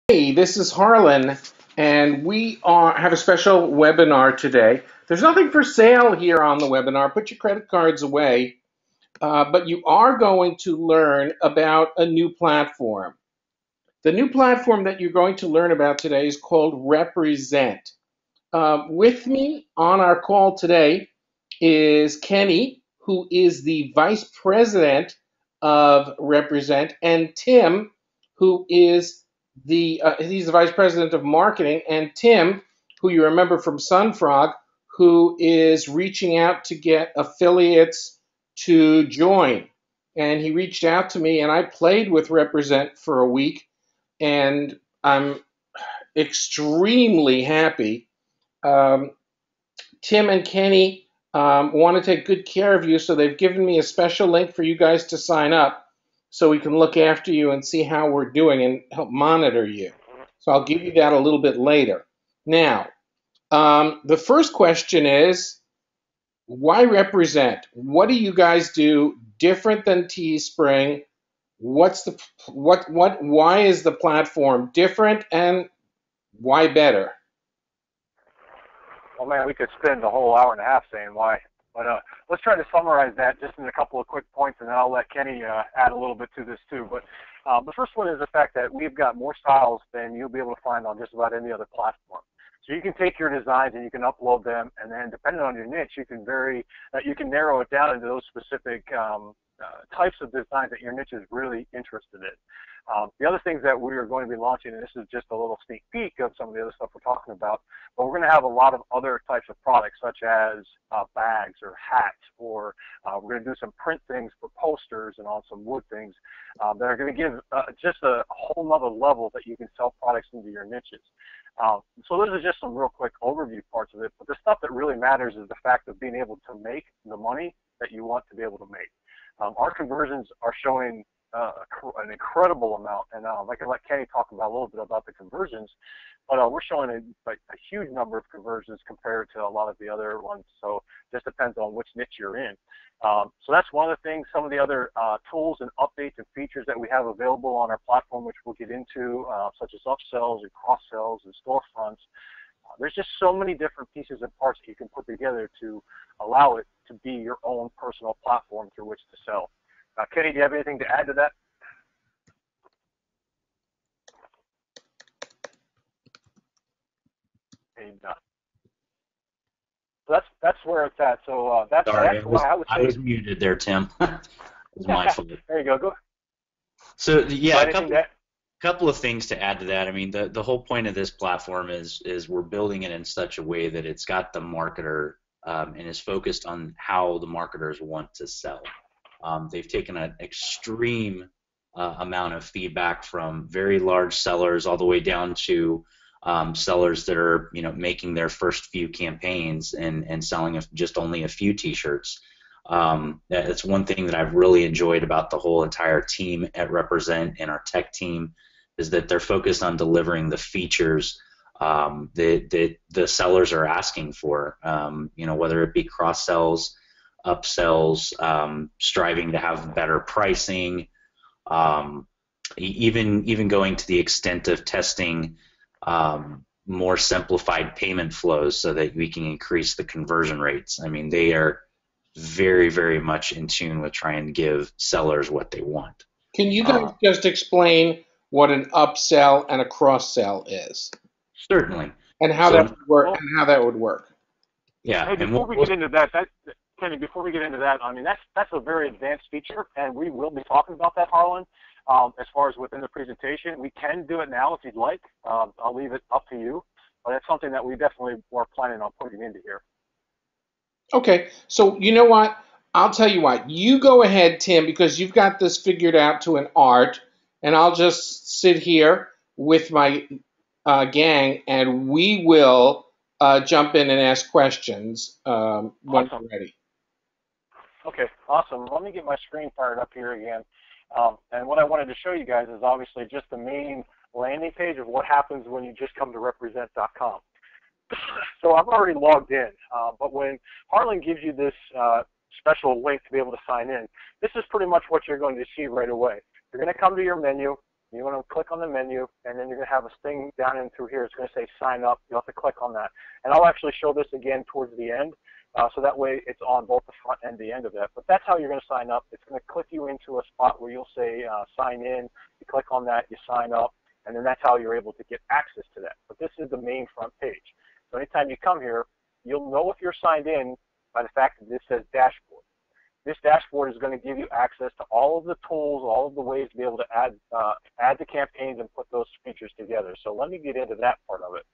Hey, this is Harlan, and have a special webinar today. There's nothing for sale here on the webinar. Put your credit cards away, but you are going to learn about a new platform. The new platform that you're going to learn about today is called Represent. With me on our call today is Kenny, who is the vice president of Represent, and Tim, who is he's the vice president of marketing, and Tim, who you remember from Sunfrog, who is reaching out to get affiliates to join. And he reached out to me, and I played with Represent for a week, and I'm extremely happy. um, Tim and Kenny want to take good care of you, so they've given me a special link for you guys to sign up so we can look after you and see how we're doing and help monitor you. So I'll give you that a little bit later. Now, the first question is, why Represent? What do you guys do different than Teespring? What's the what why is the platform different, and why better? Well, man, we could spend a whole hour and a half saying why. But let's try to summarize that just in a couple of quick points, and then I'll let Kenny add a little bit to this too. But the first one is the fact that we've got more styles than you'll be able to find on just about any other platform. So you can take your designs and you can upload them, and then depending on your niche, you can narrow it down into those specific types of designs that your niche is really interested in. The other things that we are going to be launching, and this is just a little sneak peek of some of the other stuff we're talking about, but we're going to have a lot of other types of products, such as bags or hats, or we're going to do some print things for posters and on some wood things that are going to give just a whole nother level that you can sell products into your niches. So those are just some real quick overview parts of it, but the stuff that really matters is the fact of being able to make the money that you want to be able to make. Our conversions are showing an incredible amount, and I can let Kenny talk about a little bit about the conversions, but we're showing a huge number of conversions compared to a lot of the other ones, so it just depends on which niche you're in. So that's one of the things. Some of the other tools and updates and features that we have available on our platform, which we'll get into, such as upsells and cross-sells and storefronts. There's just so many different pieces and parts that you can put together to allow it to be your own personal platform through which to sell. Kenny, do you have anything to add to that? Hey, so that's where it's at. So Sorry, that's why I would I say. was muted there, Tim. It was my fault. There you go. Go. So So yeah, anything that. couple of things to add to that. I mean, the whole point of this platform is we're building it in such a way that it's got the marketer and is focused on how the marketers want to sell. They've taken an extreme amount of feedback from very large sellers all the way down to sellers that are making their first few campaigns and selling just only a few T-shirts. That's one thing that I've really enjoyed about the whole entire team at Represent and our tech team is that they're focused on delivering the features that the sellers are asking for. Whether it be cross sells, upsells, striving to have better pricing, even going to the extent of testing more simplified payment flows so that we can increase the conversion rates. I mean, they are very, very much in tune with trying to give sellers what they want. Can you guys just explain what an upsell and a cross sell is, Certainly. and how that So, would work? Well, And how that would work? yeah, hey, and before we get into that, Kenny, before we get into that, I mean that's a very advanced feature, and we will be talking about that, Harlan. As far as within the presentation, we can do it now if you'd like. I'll leave it up to you, but it's something that we definitely were planning on putting into here. Okay, so you know what? I'll tell you what. You go ahead, Tim, because you've got this figured out to an art, and I'll just sit here with my gang, and we will jump in and ask questions when Awesome. we're ready. Okay, awesome. Let me get my screen fired up here again. And what I wanted to show you guys is obviously just the main landing page of what happens when you just come to represent.com. So I've already logged in, but when Harlan gives you this special link to be able to sign in, this is pretty much what you're going to see right away. You're going to come to your menu. You want to click on the menu, and then you're going to have a thing down and through here. It's going to say sign up. You'll have to click on that. And I'll actually show this again towards the end, so that way it's on both the front and the end of it. But that's how you're going to sign up. It's going to click you into a spot where you'll say sign in. You click on that, you sign up, and then that's how you're able to get access to that. But this is the main front page. So anytime you come here, you'll know if you're signed in by the fact that this says dashboard. This dashboard is going to give you access to all of the tools, all of the ways to be able to add the campaigns and put those features together. So let me get into that part of it.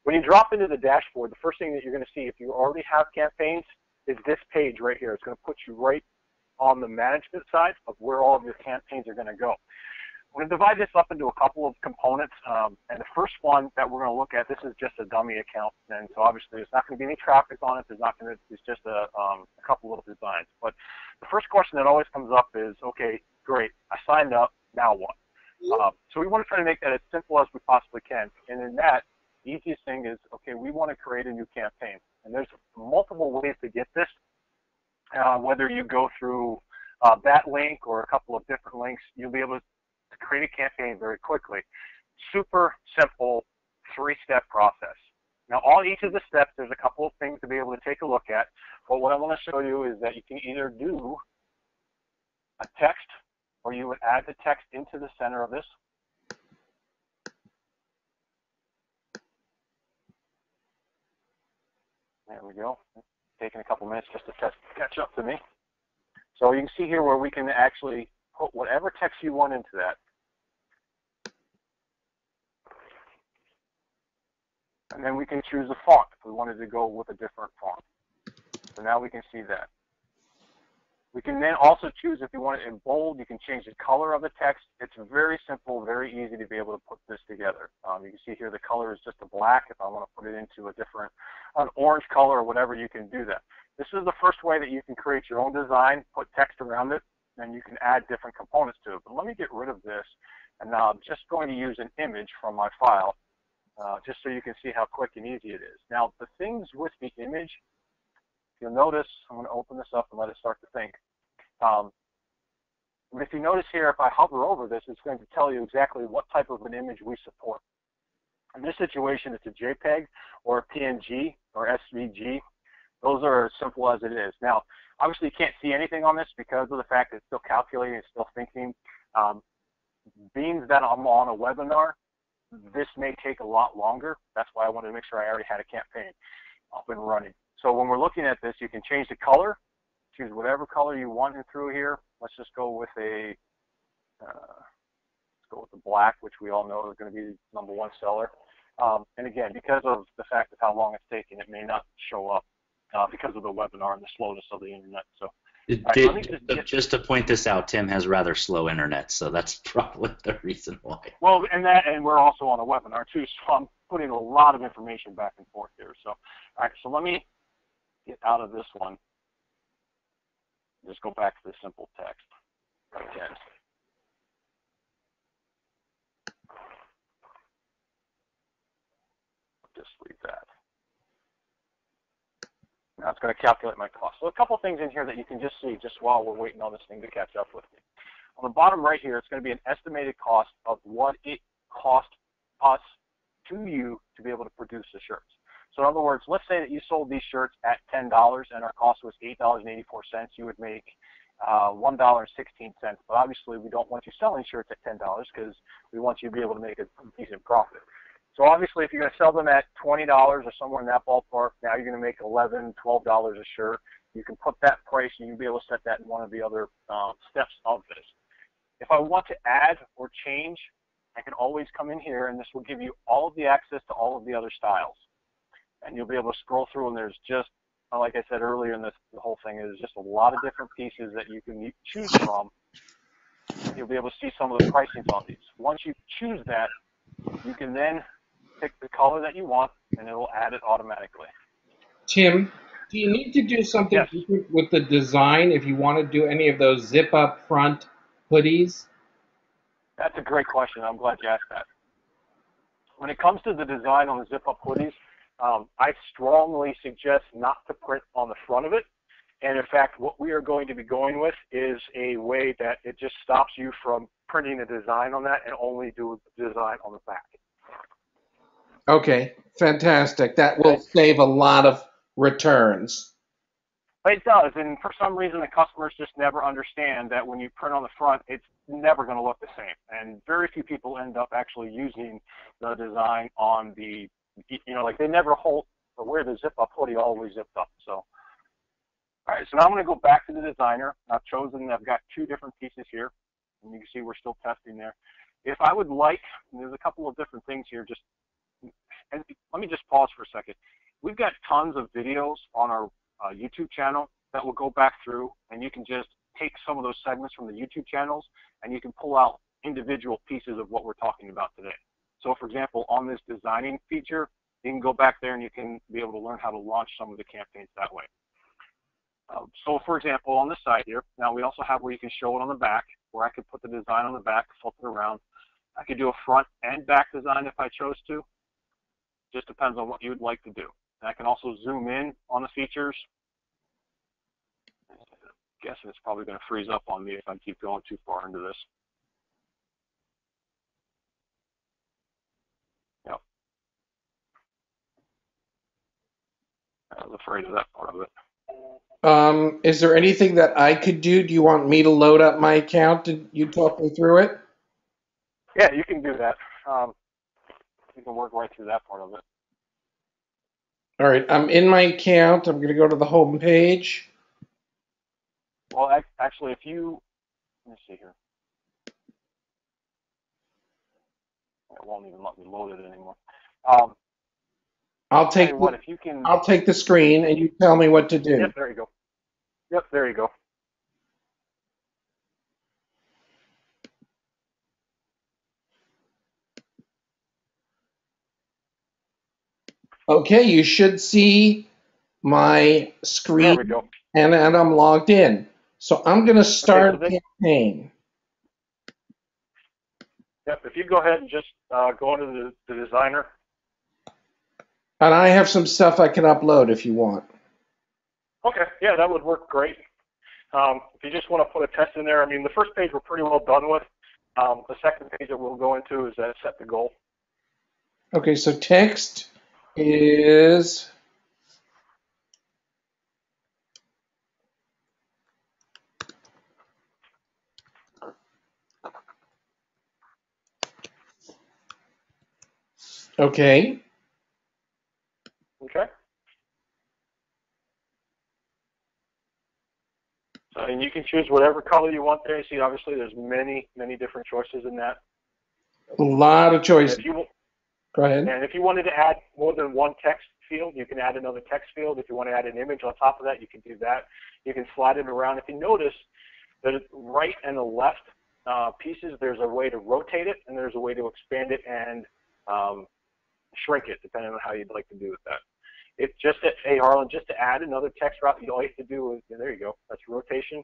When you drop into the dashboard, the first thing that you're going to see if you already have campaigns is this page right here. It's going to put you right on the management side of where all of your campaigns are going to go. We're going to divide this up into a couple of components, and the first one that we're going to look at, this is just a dummy account, and so obviously there's not going to be any traffic on it. It's just a couple little designs. But the first question that always comes up is, okay, great, I signed up, now what? So we want to try to make that as simple as we possibly can, and in that, the easiest thing is, okay, we want to create a new campaign, and there's multiple ways to get this, whether you go through that link or a couple of different links, you'll be able to create a campaign very quickly. Super simple 3-step process. Now, on each of the steps, there's a couple of things to be able to take a look at. But what I want to show you is that you can either do a text, or you would add the text into the center of this. There we go. It's taking a couple minutes just to catch up to me. So you can see here where we can actually put whatever text you want into that. And then we can choose a font if we wanted to go with a different font. So now we can see that. We can then also choose if you want it in bold. You can change the color of the text. It's very simple, very easy to be able to put this together. You can see here the color is just a black. If I want to put it into a different, an orange color or whatever, you can do that. This is the first way that you can create your own design, put text around it, and you can add different components to it. But let me get rid of this, and now I'm just going to use an image from my file, just so you can see how quick and easy it is. Now, the things with the image, you'll notice, I'm going to open this up and let it start to think. But if you notice here, if I hover over this, it's going to tell you exactly what type of an image we support. In this situation, it's a JPEG or a PNG or SVG. Those are as simple as it is. Now, obviously, you can't see anything on this because of the fact that it's still calculating, it's still thinking. Being that I'm on a webinar, this may take a lot longer. That's why I wanted to make sure I already had a campaign up and running. So when we're looking at this, you can change the color, choose whatever color you want in through here. Let's just go with a, let's go with the black, which we all know is going to be the #1 seller. And again, because of the fact of how long it's taking, it may not show up because of the webinar and the slowness of the internet. So, just to point this out, Tim has rather slow internet, so that's probably the reason why. Well, and we're also on a webinar too, so I'm putting a lot of information back and forth here. So, all right, so let me get out of this one. Just go back to the simple text again. Just leave that. Now it's going to calculate my cost. So a couple things in here that you can just see just while we're waiting on this thing to catch up with me. On the bottom right here, it's going to be an estimated cost of what it cost us to you to be able to produce the shirts. So in other words, let's say that you sold these shirts at $10 and our cost was $8.84. You would make $1.16. But obviously, we don't want you selling shirts at $10 because we want you to be able to make a decent profit. So obviously, if you're going to sell them at $20 or somewhere in that ballpark, now you're going to make $11, $12 a shirt. You can put that price and you'll be able to set that in one of the other steps of this. If I want to add or change, I can always come in here, and this will give you all of the access to all of the other styles. And you'll be able to scroll through, and there's just, like I said earlier in this, the whole thing is just a lot of different pieces that you can choose from. You'll be able to see some of the pricings on these. Once you choose that, you can then pick the color that you want, and it will add it automatically. Tim, do you need to do something different with the design if you want to do any of those zip-up front hoodies? That's a great question. I'm glad you asked that. When it comes to the design on the zip-up hoodies, I strongly suggest not to print on the front of it. And in fact, what we are going to be going with is a way that it just stops you from printing a design on that and only do the design on the back. Okay, fantastic. That will Okay? save a lot of returns. But it does, and for some reason the customers just never understand that when you print on the front, it's never going to look the same. And very few people end up actually using the design on the, like they never hold or wear the zip-up hoodie always zipped up. So, all right, so now I'm going to go back to the designer. I've got two different pieces here, and you can see we're still testing there. If I would like, there's a couple of different things here, and let me just pause for a second. We've got tons of videos on our YouTube channel that will go back through, and you can just take some of those segments from the YouTube channels and you can pull out individual pieces of what we're talking about today. So for example, on this designing feature, you can go back there and you can be able to learn how to launch some of the campaigns that way. So for example, on this side here, now we also have where you can show it on the back, where I could put the design on the back, flip it around. I could do a front and back design if I chose to. Just depends on what you'd like to do. And I can also zoom in on the features. I'm guessing it's probably going to freeze up on me if I keep going too far into this. Yep. I was afraid of that part of it. Is there anything that I could do? Do you want me to load up my account and you talk me through it? Yeah, you can do that. You can work right through that part of it. All right, I'm in my account. I'm going to go to the home page. Well, actually, let me see here. It won't even let me load it anymore. I'll Tell take you what, if you can. I'll take the screen and you tell me what to do. Yep, there you go. Yep, there you go. Okay, you should see my There screen we go. and I'm logged in. So I'm going to Okay, start so a campaign. yep, if you go ahead and just go into the designer. And I have some stuff I can upload if you want. Okay, yeah, that would work great. If you just want to put a test in there, I mean, the first page we're pretty well done with. The second page that we'll go into is set the goal. Okay, so text is okay. Okay. So, and you can choose whatever color you want there. You see, obviously, there's many, many different choices in that. A lot of choices. Go ahead. And if you wanted to add more than one text field, you can add another text field. If you want to add an image on top of that, you can do that. You can slide it around. If you notice that right and the left pieces, there's a way to rotate it, and there's a way to expand it and shrink it, depending on how you'd like to do with that. It's just that, hey, Harlan, just to add another text route, all you have to do is, there you go, that's rotation.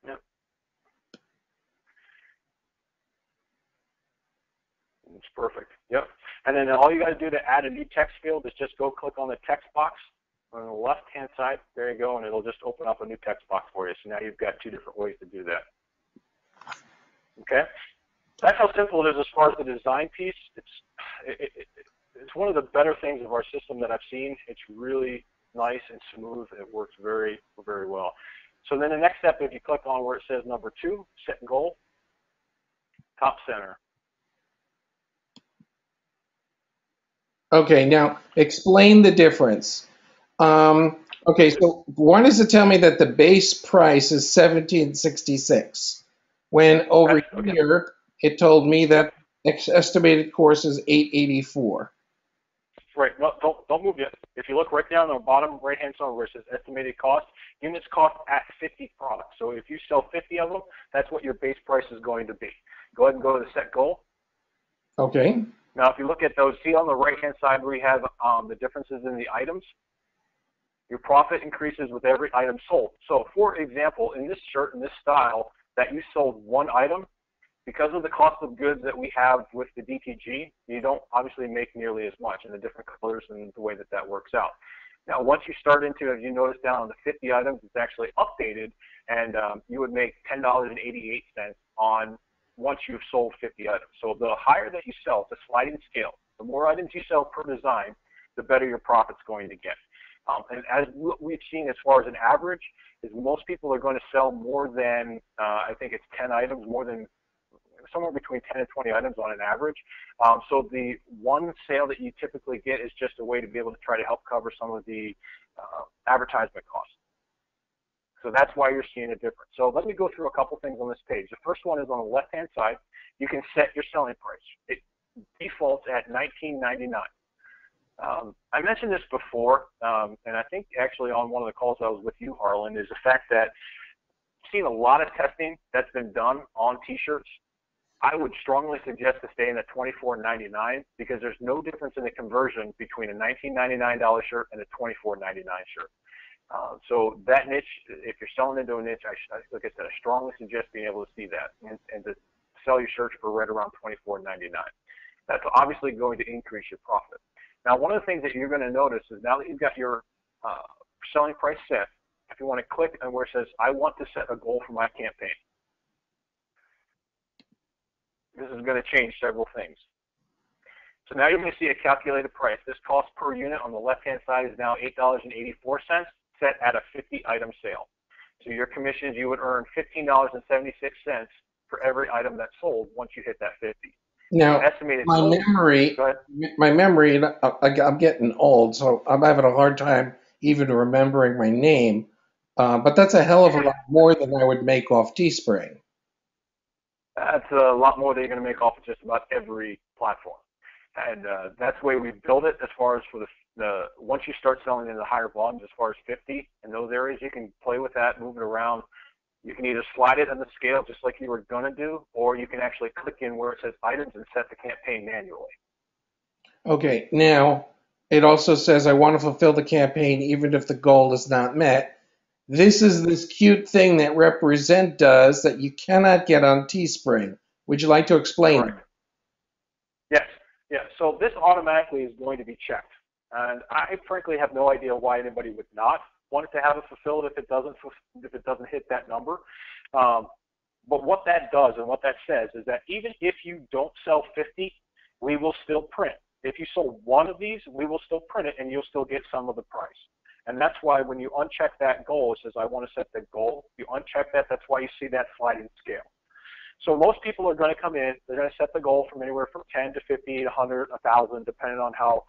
Yep. It's perfect. Yep. And then all you got to do to add a new text field is just go click on the text box on the left-hand side. There you go, and it'll just open up a new text box for you. So now you've got two different ways to do that. Okay. That's how simple it is as far as the design piece. It's one of the better things of our system that I've seen. It's really nice and smooth. It works very, very well. So then the next step, if you click on where it says number 2, set goal, top center. Okay, now explain the difference. Okay, so one is to tell me that the base price is $17.66, when over here it told me that estimated course is $8.84. Right. No, don't move yet. If you look right down on the bottom right-hand side where it says estimated cost, units cost at 50 products. So if you sell 50 of them, that's what your base price is going to be. Go ahead and go to the set goal. Okay. Now, if you look at those, see on the right-hand side where you have the differences in the items? Your profit increases with every item sold. So, for example, in this shirt, in this style, that you sold one item, because of the cost of goods that we have with the DTG, you don't obviously make nearly as much in the different colors and the way that that works out. Now, once you start into, as you notice down on the 50 items, it's actually updated, and you would make $10.88 on once you've sold 50 items. So the higher that you sell, it's a sliding scale. The more items you sell per design, the better your profit's going to get. And as we've seen as far as an average, is most people are going to sell more than, I think it's 10 items, more than somewhere between 10 and 20 items on an average. So the one sale that you typically get is just a way to be able to try to help cover some of the advertisement costs. So that's why you're seeing a difference. So let me go through a couple things on this page. The first one is on the left-hand side. You can set your selling price. It defaults at $19.99. I mentioned this before, and I think actually on one of the calls I was with you, Harlan, is the fact that I've seen a lot of testing that's been done on T-shirts. I would strongly suggest to stay in at $24.99 because there's no difference in the conversion between a $19.99 shirt and a $24.99 shirt. So that niche, if you're selling into a niche, like I said, I strongly suggest being able to see that and to sell your shirts for right around $24.99. That's obviously going to increase your profit. Now, one of the things that you're going to notice is now that you've got your selling price set, if you want to click on where it says, I want to set a goal for my campaign, this is going to change several things. So now you're going to see a calculated price. This cost per unit on the left-hand side is now $8.84, set at a 50-item sale. So your commissions, you would earn $15.76 for every item that's sold once you hit that 50. Now, Estimated my goal, memory, and I'm getting old, so I'm having a hard time even remembering my name. But that's a hell of a lot more than I would make off Teespring. That's a lot more that you're going to make off of just about every platform. And that's the way we build it as far as for the once you start selling in the higher volumes, as far as 50, in those areas, you can play with that, move it around. You can either slide it on the scale just like you were going to do, or you can actually click in where it says items and set the campaign manually. Okay, now it also says I want to fulfill the campaign even if the goal is not met. This is this cute thing that Represent does that you cannot get on Teespring. Would you like to explain? Correct. Yes. Yeah. So this automatically is going to be checked, and I frankly have no idea why anybody would not want it to have it fulfilled if it doesn't hit that number. But what that does and what that says is that even if you don't sell 50, we will still print. If you sold one of these, we will still print it, and you'll still get some of the price. And that's why when you uncheck that goal, it says, I want to set the goal. You uncheck that, that's why you see that sliding scale. So most people are going to come in, they're going to set the goal from anywhere from 10 to 50, 100, 1,000, depending on how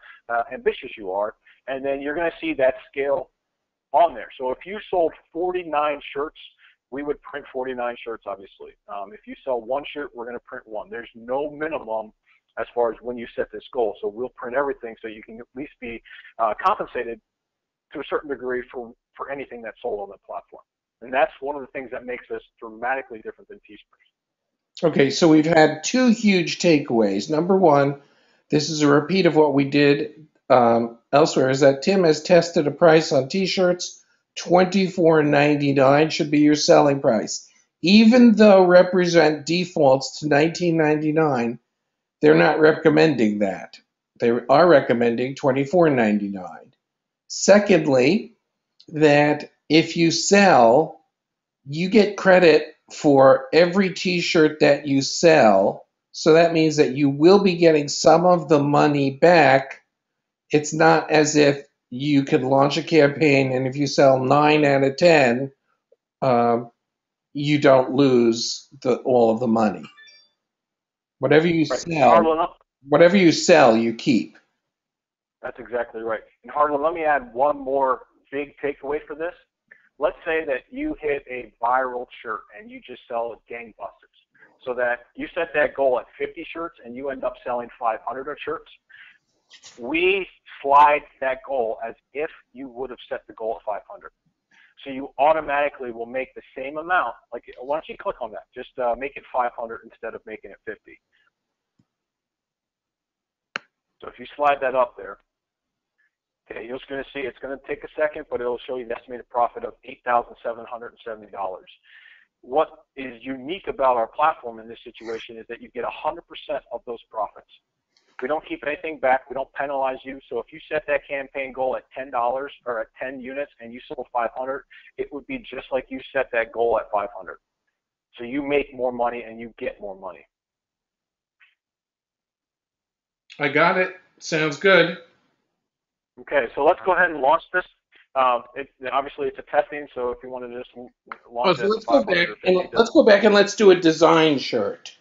ambitious you are. And then you're going to see that scale on there. So if you sold 49 shirts, we would print 49 shirts, obviously. If you sell one shirt, we're going to print one. There's no minimum as far as when you set this goal. So we'll print everything so you can at least be compensated to a certain degree for anything that's sold on the platform. And that's one of the things that makes us dramatically different than Teespring. Okay, so we've had two huge takeaways. Number one, this is a repeat of what we did elsewhere, is that Tim has tested a price on T-shirts. $24.99 should be your selling price. Even though Represent defaults to $19.99, they're not recommending that. They are recommending $24.99. Secondly, that if you sell, you get credit for every T-shirt that you sell. So that means that you will be getting some of the money back. It's not as if you can launch a campaign and if you sell 9 out of 10, you don't lose all of the money. Whatever you Right. sell, whatever you sell, you keep. That's exactly right. And Harlan, let me add one more big takeaway for this. Let's say that you hit a viral shirt and you just sell gangbusters. So that you set that goal at 50 shirts and you end up selling 500 shirts. We slide that goal as if you would have set the goal at 500. So you automatically will make the same amount. Like, why don't you click on that? Just make it 500 instead of making it 50. So if you slide that up there, okay, you're just going to see it's going to take a second, but it'll show you an estimated profit of $8,770. What is unique about our platform in this situation is that you get 100% of those profits. We don't keep anything back. We don't penalize you. So if you set that campaign goal at $10 or at 10 units and you sold 500, it would be just like you set that goal at 500. So you make more money and you get more money. I got it. Sounds good. Okay, so let's go ahead and launch this. Obviously, it's a testing, so if you want to just launch So it let's at go back 550, and let's do a design shirt.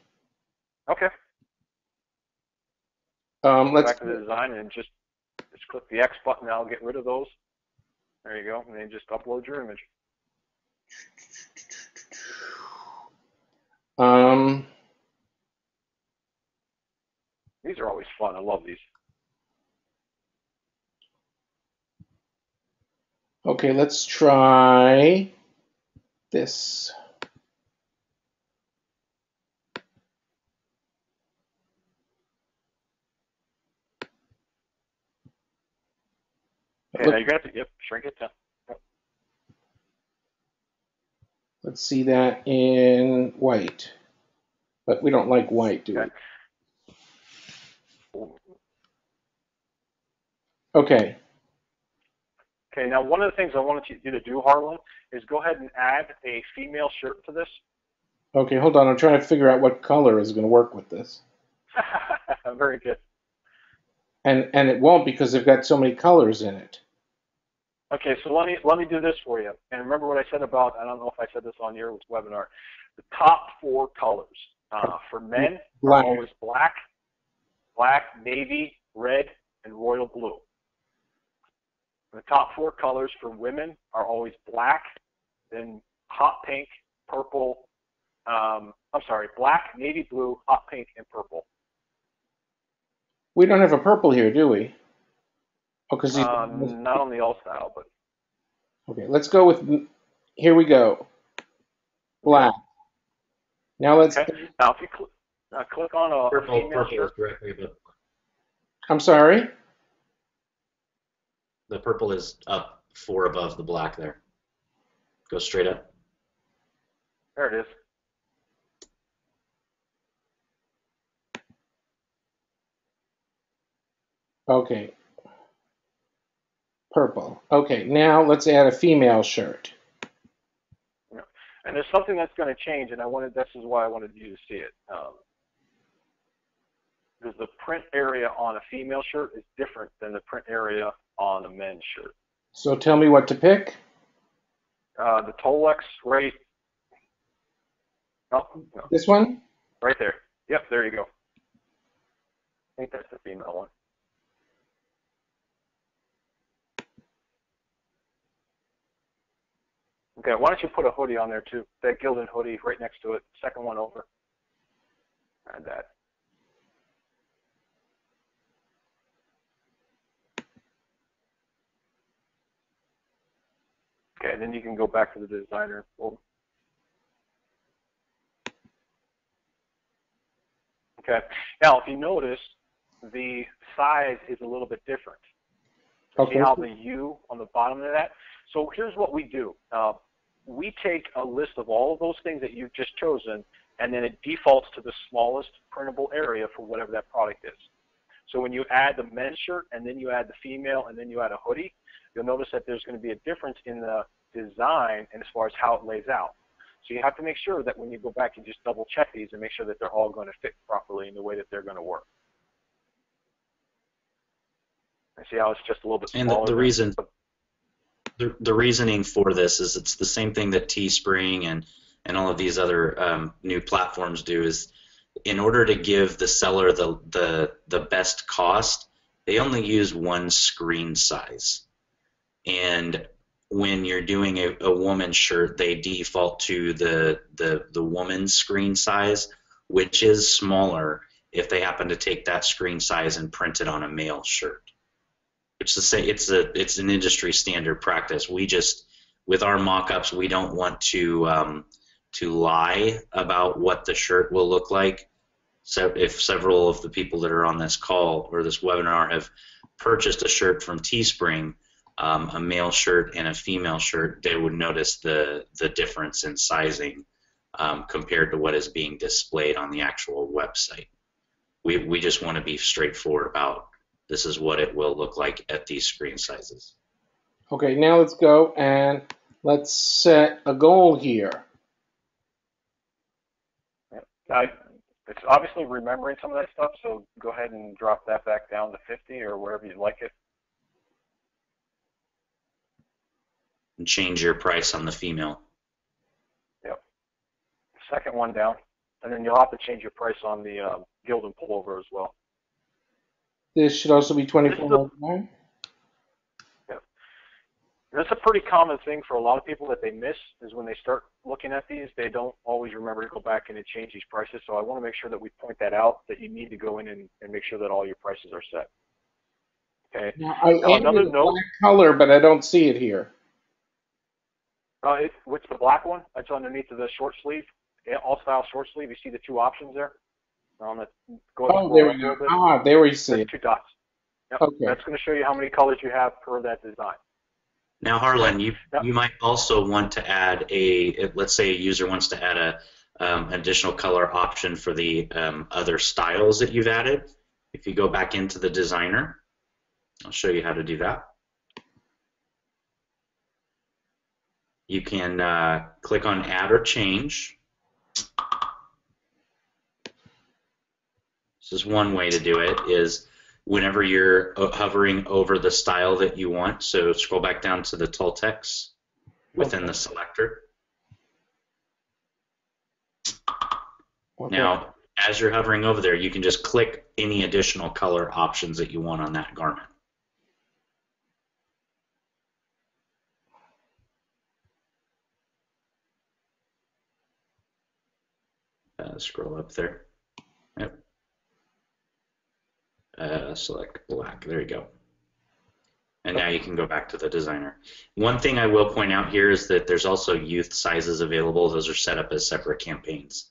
Okay. Let's Back to the design and just click the X button. I'll get rid of those. There you go, and then just upload your image. These are always fun. I love these. Okay, let's try this. Okay, now you're going to have to shrink it down. Yep. Let's see that in white. But we don't like white, do we? Okay. Okay, now one of the things I wanted you to do, Harlan, is go ahead and add a female shirt to this. Okay, hold on. I'm trying to figure out what color is going to work with this. Very good. And it won't because they've got so many colors in it. Okay, so let me do this for you. And remember what I said about, I don't know if I said this on your webinar, the top 4 colors. For men are always black, navy, red, and royal blue. The top 4 colors for women are always black, then hot pink, purple, black, navy blue, hot pink, and purple. We don't have a purple here, do we? Oh, because not on the all style, but. Okay, let's go with, here we go. Black. Now let's. Okay. Now if you click on a Purple shirt. is directly above. I'm sorry? The purple is up 4 above the black there. Go straight up. There it is. Okay. Purple. Okay, now let's add a female shirt. And there's something that's going to change, and this is why I wanted you to see it. Because the print area on a female shirt is different than the print area on a men's shirt. So tell me what to pick. The Tolex right. Oh, no. This one? Right there. Yep, there you go. I think that's the female one. Okay, why don't you put a hoodie on there too? That gilded hoodie right next to it, second one over. Add that. Okay, then you can go back to the designer. Okay, now if you notice, the size is a little bit different. Okay. See how the U on the bottom of that? So here's what we do. We take a list of all of those things that you've just chosen, and then it defaults to the smallest printable area for whatever that product is. So when you add the men's shirt, and then you add the female, and then you add a hoodie, you'll notice that there's going to be a difference in the design and as far as how it lays out. So you have to make sure that when you go back and just double check these and make sure that they're all going to fit properly in the way that they're going to work. I see how it's just a little bit smaller. And the reasoning for this is it's the same thing that Teespring and all of these other new platforms do, is in order to give the seller the best cost, they only use one screen size. And when you're doing a woman's shirt, they default to the woman's screen size, which is smaller if they happen to take that screen size and print it on a male shirt. It's an industry standard practice. We just, with our mock-ups, we don't want to lie about what the shirt will look like. So if several of the people that are on this call or this webinar have purchased a shirt from Teespring, a male shirt and a female shirt, they would notice the difference in sizing compared to what is being displayed on the actual website. We just want to be straightforward about this is what it will look like at these screen sizes. Okay, now let's go and let's set a goal here. Now, it's obviously remembering some of that stuff, so go ahead and drop that back down to 50 or wherever you'd like it. And change your price on the female. Yep. Second one down. And then you'll have to change your price on the guild and pullover as well. This should also be $24.99. Yep. That's a pretty common thing for a lot of people that they miss is when they start looking at these, they don't always remember to go back in and change these prices. So I want to make sure that we point that out, that you need to go in and make sure that all your prices are set. Okay. Now, I Now, added another the note. black color, but I don't see it here. What's the black one? That's underneath of the short sleeve. All style short sleeve. You see the two options there? Oh, there we go. Ah, there we see There's it. two dots. Yep. Okay. That's going to show you how many colors you have per that design. Now, Harlan, you might also want to add let's say a user wants to add an additional color option for the other styles that you've added. If you go back into the designer, I'll show you how to do that. You can click on add or change. This is one way to do it, is whenever you're hovering over the style that you want, so scroll back down to the tall text within the selector. Okay. Now, as you're hovering over there, you can just click any additional color options that you want on that garment. Scroll up there. Yep. Select black. There you go. And now you can go back to the designer. One thing I will point out here is that there's also youth sizes available. Those are set up as separate campaigns.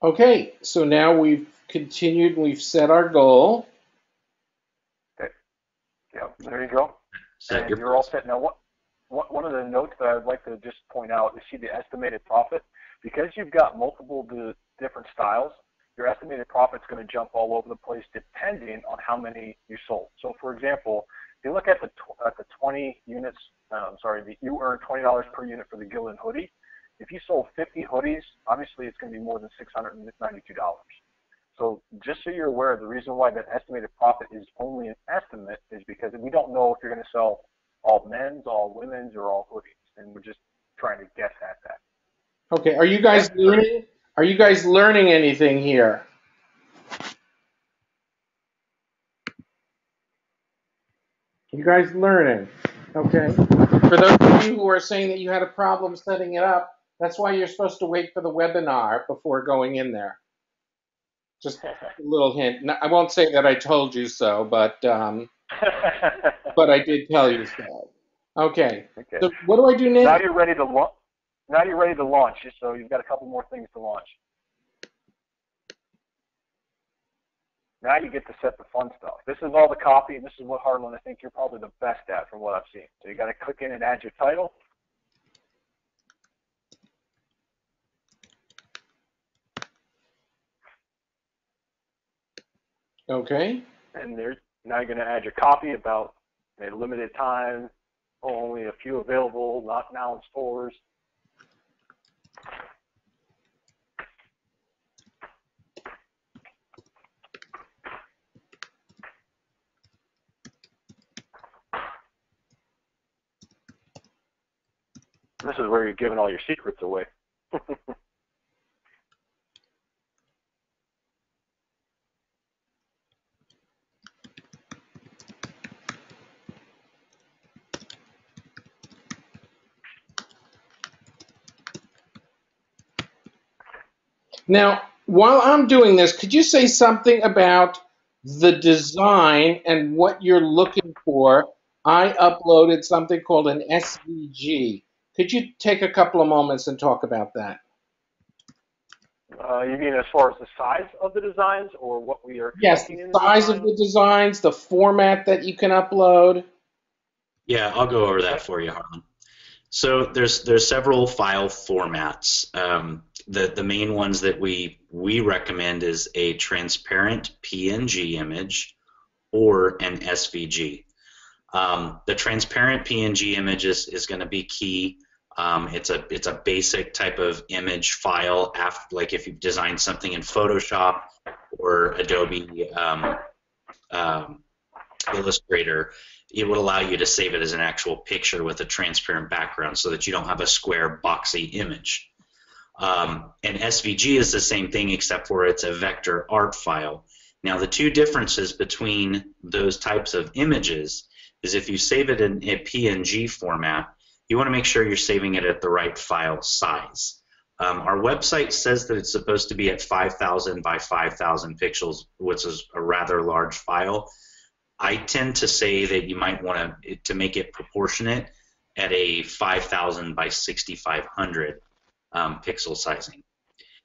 Okay, so now we've continued, we've set our goal. Okay. Yeah, there you go. And you're all set. Now, one of the notes that I'd like to just point out is see the estimated profit. Because you've got multiple different styles, your estimated profit is going to jump all over the place depending on how many you sold. So, for example, if you look at the 20 units, you earn $20 per unit for the Gildan hoodie. If you sold 50 hoodies, obviously it's going to be more than $692. So just so you're aware, the reason why that estimated profit is only an estimate is because we don't know if you're going to sell all men's, all women's, or all hoodies, and we're just trying to guess at that. Okay, are you guys learning? Are you guys learning anything here? You guys learning? Okay. For those of you who are saying that you had a problem setting it up, that's why you're supposed to wait for the webinar before going in there. Just a little hint. No, I won't say that I told you so, but I did tell you so. Okay. So what do I do next? Now you're ready to launch. Now you're ready to launch. So you've got a couple more things to launch. Now you get to set the fun stuff. This is all the copy, and this is what, Harlan, I think you're probably the best at from what I've seen. So you got to click in and add your title. Okay. And now you're going to add your copy about a limited time, only a few available, not now in stores. This is where you're giving all your secrets away. Now, while I'm doing this, could you say something about the design and what you're looking for? I uploaded something called an SVG. Could you take a couple of moments and talk about that? You mean as far as the size of the designs or what we are Yes, the size of the designs, the format that you can upload. Yeah, I'll go over that for you, Harlan. So there's several file formats. the main ones that we recommend is a transparent PNG image or an SVG. The transparent PNG image is going to be key. It's a basic type of image file. Like if you've designed something in Photoshop or Adobe Illustrator, it would allow you to save it as an actual picture with a transparent background so that you don't have a square boxy image. And SVG is the same thing except for it's a vector art file. Now the two differences between those types of images is if you save it in a PNG format, you want to make sure you're saving it at the right file size. Our website says that it's supposed to be at 5,000 by 5,000 pixels, which is a rather large file. I tend to say that you might want to make it proportionate at a 5,000 by 6,500 pixel sizing.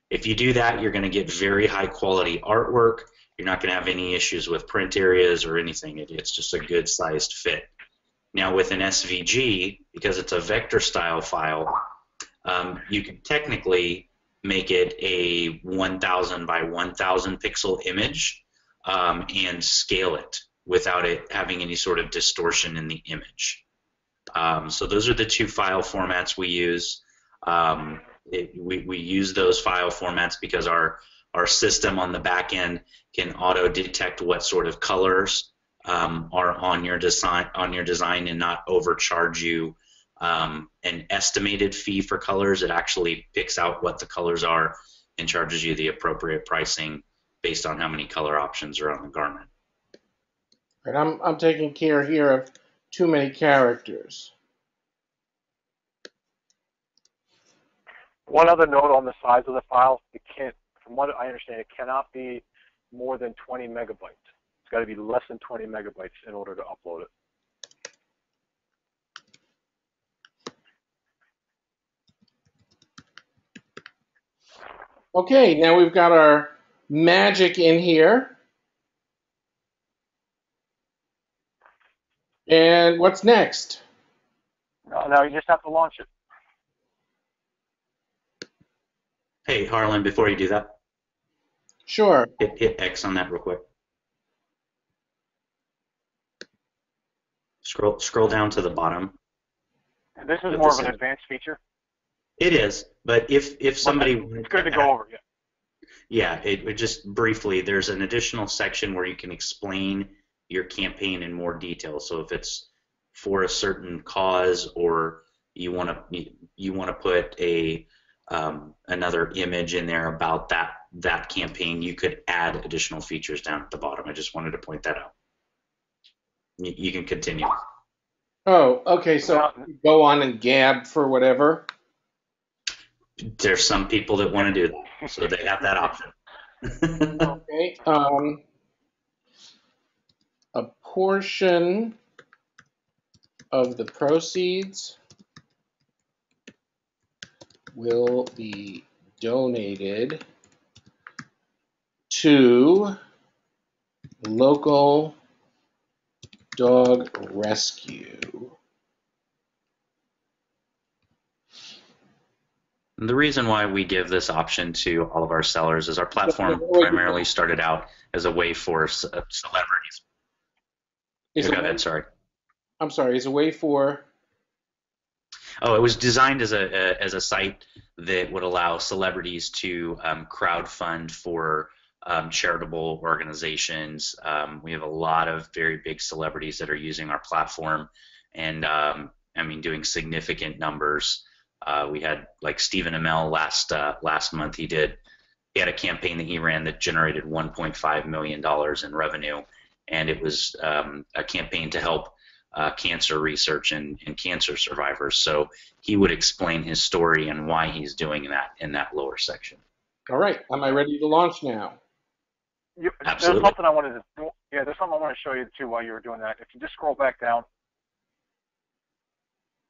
If you do that, you're going to get very high quality artwork. You're not going to have any issues with print areas or anything. It's just a good sized fit. Now with an SVG, because it's a vector style file, you can technically make it a 1,000 by 1,000 pixel image and scale it without it having any sort of distortion in the image. So those are the two file formats we use. We use those file formats because our system on the back end can auto detect what sort of colors are on your design and not overcharge you an estimated fee for colors. It actually picks out what the colors are and charges you the appropriate pricing based on how many color options are on the garment. And I'm taking care here of too many characters. One other note on the size of the file, it can't, from what I understand, it cannot be more than 20 megabytes. It's got to be less than 20 megabytes in order to upload it. Okay, now we've got our magic in here. And what's next? Now you just have to launch it. Hey, Harlan, before you do that, Sure. hit X on that real quick. Scroll down to the bottom. This is more of an advanced feature. It is, but if somebody... It's good to go over, yeah. Yeah, it just briefly, there's an additional section where you can explain your campaign in more detail. So if it's for a certain cause or you want to put a another image in there about that campaign, you could add additional features down at the bottom. I just wanted to point that out. You can continue. Oh, okay, so go on and gab for whatever. There's some people that want to do that, so they have that option. Okay. A portion of the proceeds will be donated to local dog rescue. And the reason why we give this option to all of our sellers is our platform primarily started out as a way for celebrities. Go ahead, sorry. I'm sorry, is a way for... Oh, it was designed as a site that would allow celebrities to crowdfund for charitable organizations. We have a lot of very big celebrities that are using our platform, and I mean doing significant numbers. We had like Stephen Amell last month. He had a campaign that he ran that generated $1.5 million in revenue, and it was a campaign to help cancer research and cancer survivors. So he would explain his story and why he's doing that in that lower section. All right, am I ready to launch now? Absolutely. There's something I wanted to do. Yeah, there's something I want to show you too while you were doing that. If you just scroll back down,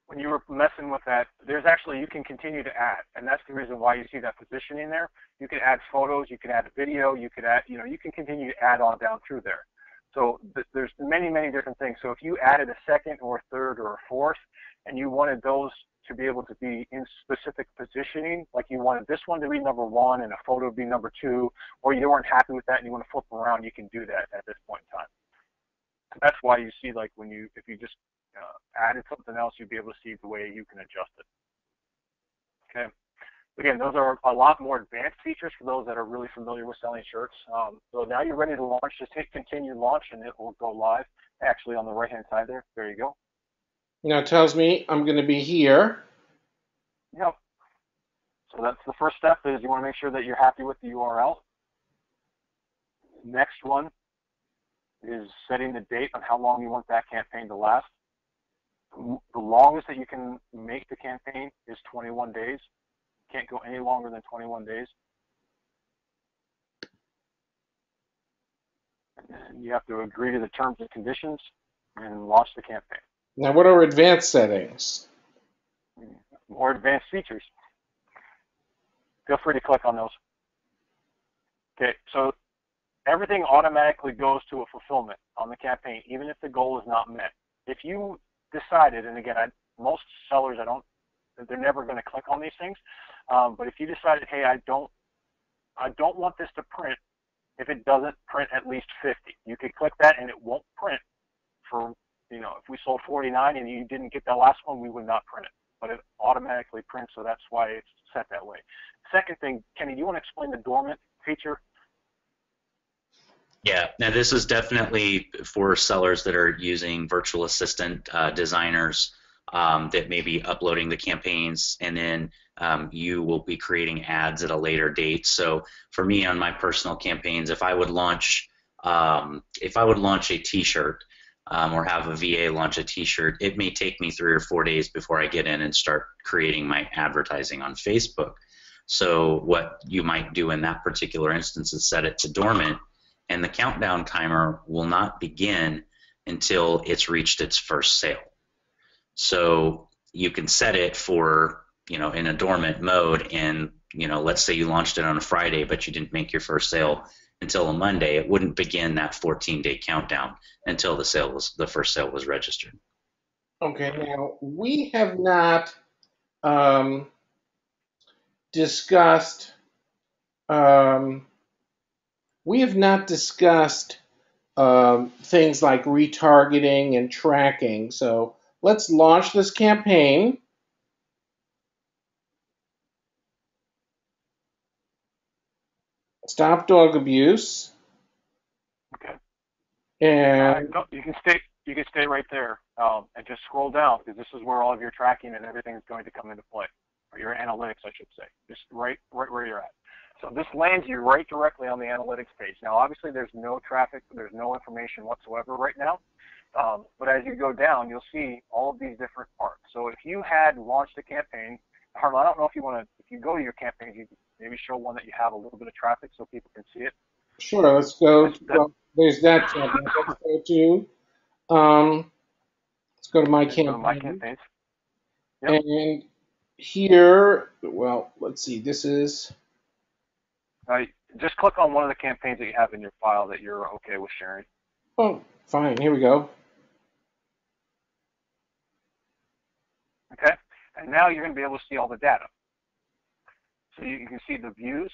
when you were messing with that, there's actually, you can continue to add, and that's the reason why you see that positioning there. You can add photos, you can add a video, you can add, you can continue to add on down through there. So there's many, many different things. So if you added a second or a third or a fourth, and you wanted those to be able to be in specific positioning, like you wanted this one to be number one and a photo to be number two, or you weren't happy with that and you want to flip around, you can do that at this point in time. So that's why you see, like, if you just added something else, you'd be able to see the way you can adjust it. Okay. Again, those are a lot more advanced features for those that are really familiar with selling shirts. So now you're ready to launch. Just hit continue launch and it will go live. Actually, on the right-hand side there. There you go. Now it tells me I'm going to be here. Yep. So that's the first step, is you want to make sure that you're happy with the URL. Next one is setting the date on how long you want that campaign to last. The longest that you can make the campaign is 21 days. Can't go any longer than 21 days. And you have to agree to the terms and conditions and launch the campaign. Now, what are advanced settings? More advanced features. Feel free to click on those. Okay, so everything automatically goes to a fulfillment on the campaign, even if the goal is not met. If you decided, and again, most sellers, they're never going to click on these things, but if you decided, hey, I don't want this to print if it doesn't print at least 50, you could click that and it won't print for, if we sold 49 and you didn't get that last one, we would not print it, but it automatically prints, so that's why it's set that way. Second thing, Kenny, do you want to explain the dormant feature? Yeah, now this is definitely for sellers that are using virtual assistant designers that may be uploading the campaigns, and then you will be creating ads at a later date. So for me, on my personal campaigns, if I would launch a T-shirt or have a VA launch a T-shirt, it may take me 3 or 4 days before I get in and start creating my advertising on Facebook. So what you might do in that particular instance is set it to dormant, and the countdown timer will not begin until it's reached its first sale. So you can set it for, in a dormant mode, and, let's say you launched it on a Friday, but you didn't make your first sale until a Monday. It wouldn't begin that 14-day countdown until the first sale was registered. Okay, now we have not discussed things like retargeting and tracking. So let's launch this campaign. Stop dog abuse. Okay. And you can stay right there and just scroll down, because this is where all of your tracking and everything is going to come into play, or your analytics, I should say, just right where you're at. So this lands you right directly on the analytics page. Now, obviously, there's no traffic, there's no information whatsoever right now, but as you go down, you'll see all of these different parts. So if you had launched a campaign, Harlan, I don't know if you go to your campaigns, you maybe show one that you have a little bit of traffic so people can see it. Sure, let's go. There's that campaign. Let's go to my campaign. Go to my campaigns. Yep. And here, well, let's see. This is. Just click on one of the campaigns that you have in your file that you're okay with sharing. Oh, fine. Here we go. Okay. And now you're going to be able to see all the data. So you can see the views.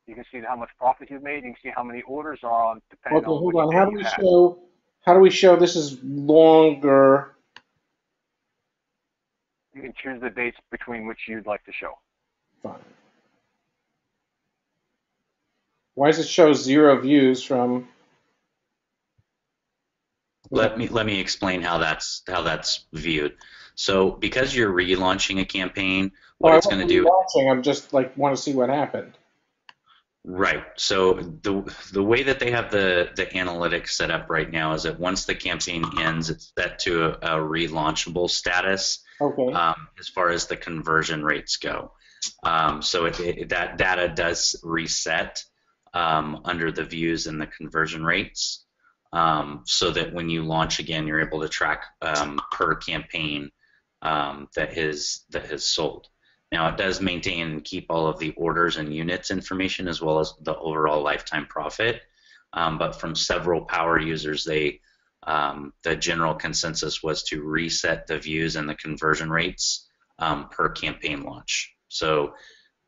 You can see how much profit you've made. You can see how many orders are on, depending on hold which on. day you had. How do we show this is longer? You can choose the dates between which you'd like to show. Fine. Why does it show 0 views from? Let me explain how that's viewed. So because you're relaunching a campaign, what it's going to do. I'm just want to see what happened. Right. So the way that they have the analytics set up right now is that once the campaign ends, it's set to a relaunchable status. Okay. As far as the conversion rates go. So that data does reset under the views and the conversion rates, so that when you launch again, you're able to track per campaign that has sold. Now, it does maintain and keep all of the orders and units information, as well as the overall lifetime profit. But from several power users, the general consensus was to reset the views and the conversion rates per campaign launch. So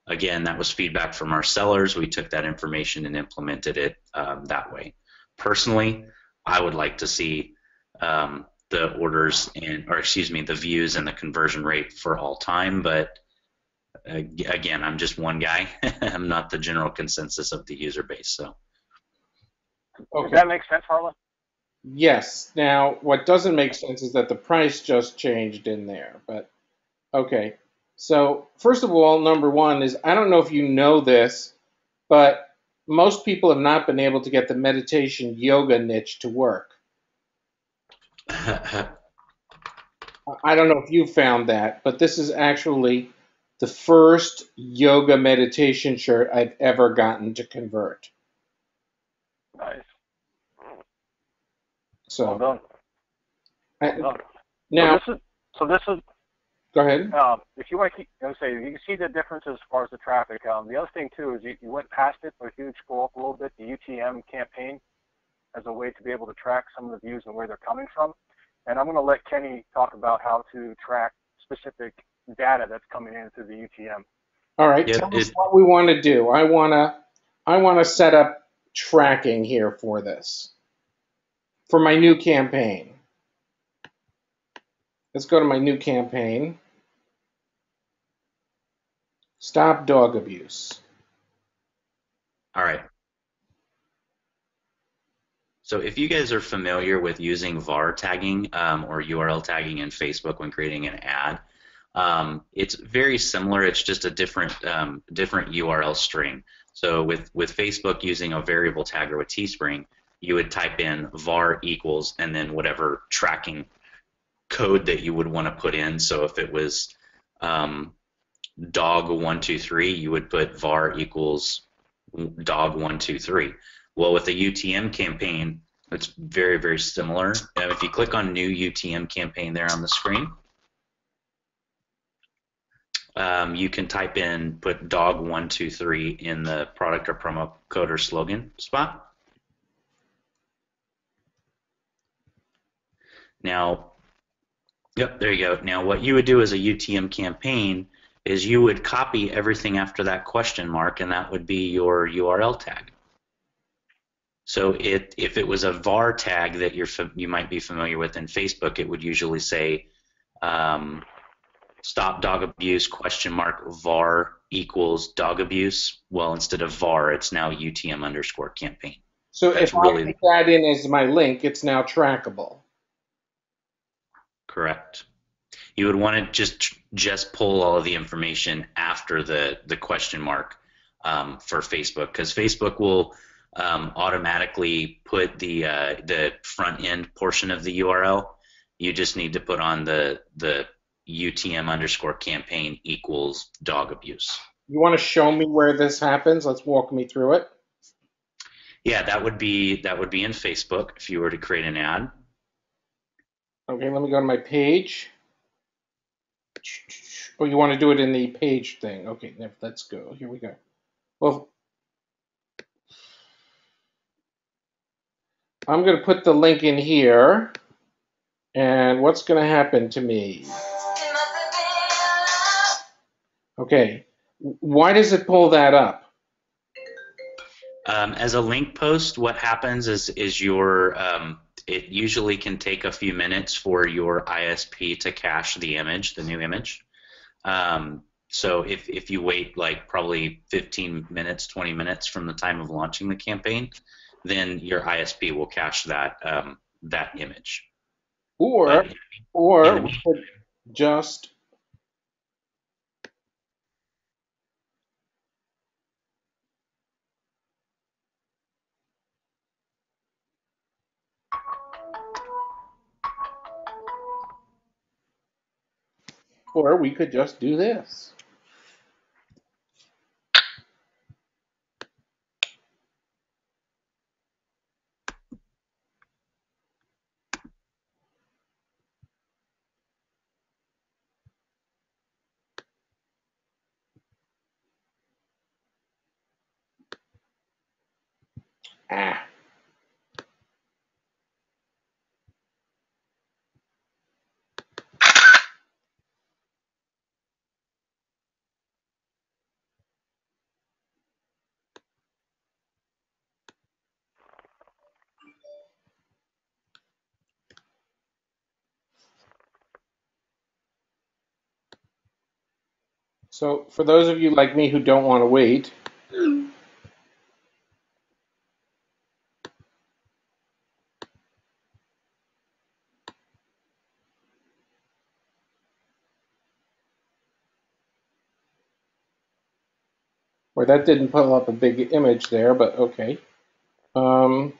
again, that was feedback from our sellers. We took that information and implemented it that way. Personally, I would like to see the orders the views and the conversion rate for all time, but again, I'm just one guy. I'm not the general consensus of the user base. So, Does that make sense, Harlan? Yes. Now, what doesn't make sense is that the price just changed in there. But okay. So, first of all, number one is I don't know if you know this, but most people have not been able to get the meditation yoga niche to work. I don't know if you found that, but this is actually the first yoga meditation shirt I've ever gotten to convert. Nice. Well So, done. Well done. now, So this is go ahead. if you want to keep, you can see the difference as far as the traffic. The other thing too is you went past it, but if you would scroll up a little bit, the UTM campaign as a way to be able to track some of the views and where they're coming from. And I'm going to let Kenny talk about how to track specific data that's coming in through the UTM. All right, tell us what we want to do. I want to set up tracking here for this, for my new campaign. Let's go to my new campaign. Stop dog abuse. all right. So if you guys are familiar with using var tagging or URL tagging in Facebook when creating an ad, it's very similar. It's just a different URL string. So with Facebook using a variable tagger with Teespring, you would type in var equals and then whatever tracking code that you would want to put in. So if it was dog123, you would put var equals dog123. Well, with a UTM campaign, it's very, very similar. If you click on new UTM campaign there on the screen, you can type in, put dog123 in the product or promo code or slogan spot. Now, yep, there you go. Now, what you would do as a UTM campaign is you would copy everything after that question mark, and that would be your URL tag. So if it was a var tag that you might be familiar with in Facebook, it would usually say stop dog abuse question mark var equals dog abuse. Well, instead of var, it's now UTM underscore campaign. So if I put that in as my link, it's now trackable. Correct. You would want to just pull all of the information after the question mark for Facebook, because Facebook will automatically put the front end portion of the URL. You just need to put on the UTM underscore campaign equals dog abuse. You want to show me where this happens? Let's walk me through it. Yeah, that would be in Facebook if you were to create an ad. Okay, let me go to my page. Oh, you want to do it in the page thing? Okay, let's go. Here we go. Well, I'm going to put the link in here, and what's going to happen to me? Okay, why does it pull that up? As a link post, what happens is your it usually can take a few minutes for your ISP to cache the image, the new image. So if you wait like probably 15 minutes, 20 minutes from the time of launching the campaign, then your ISP will cache that that image. Or we could just do this. Ah. So for those of you like me who don't want to wait, or that didn't pull up a big image there, but okay. Um,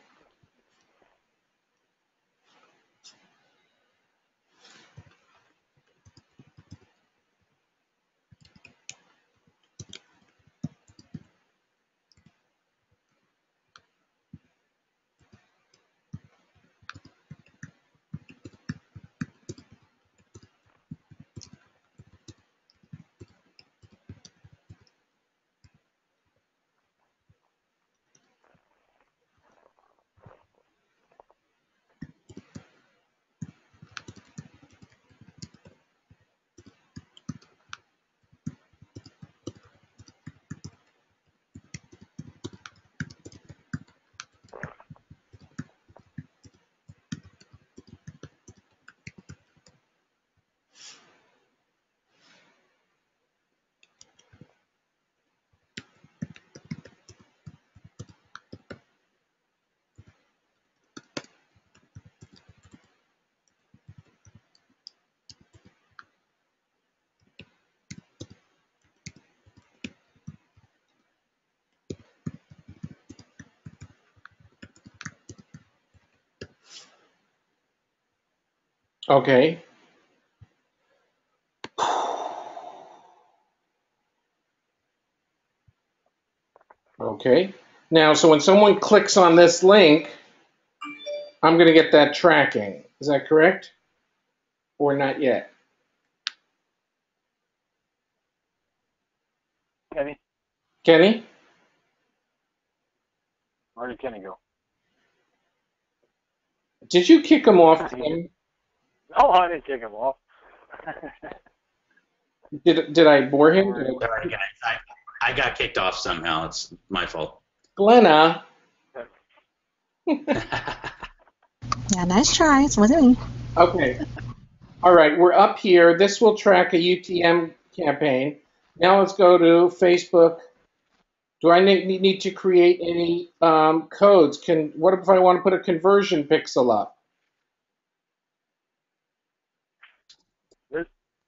okay. Okay. Now, so when someone clicks on this link, I'm going to get that tracking. Is that correct? Or not yet? Kenny, Kenny? where did Kenny go? Did you kick him off, Tim? Oh, I didn't kick him off. Did I bore him? Sorry, guys. I got kicked off somehow. It's my fault. Glenna. Yeah, nice try. It wasn't me. Okay. All right, we're up here. This will track a UTM campaign. Now let's go to Facebook. Do I need to create any codes? What if I want to put a conversion pixel up?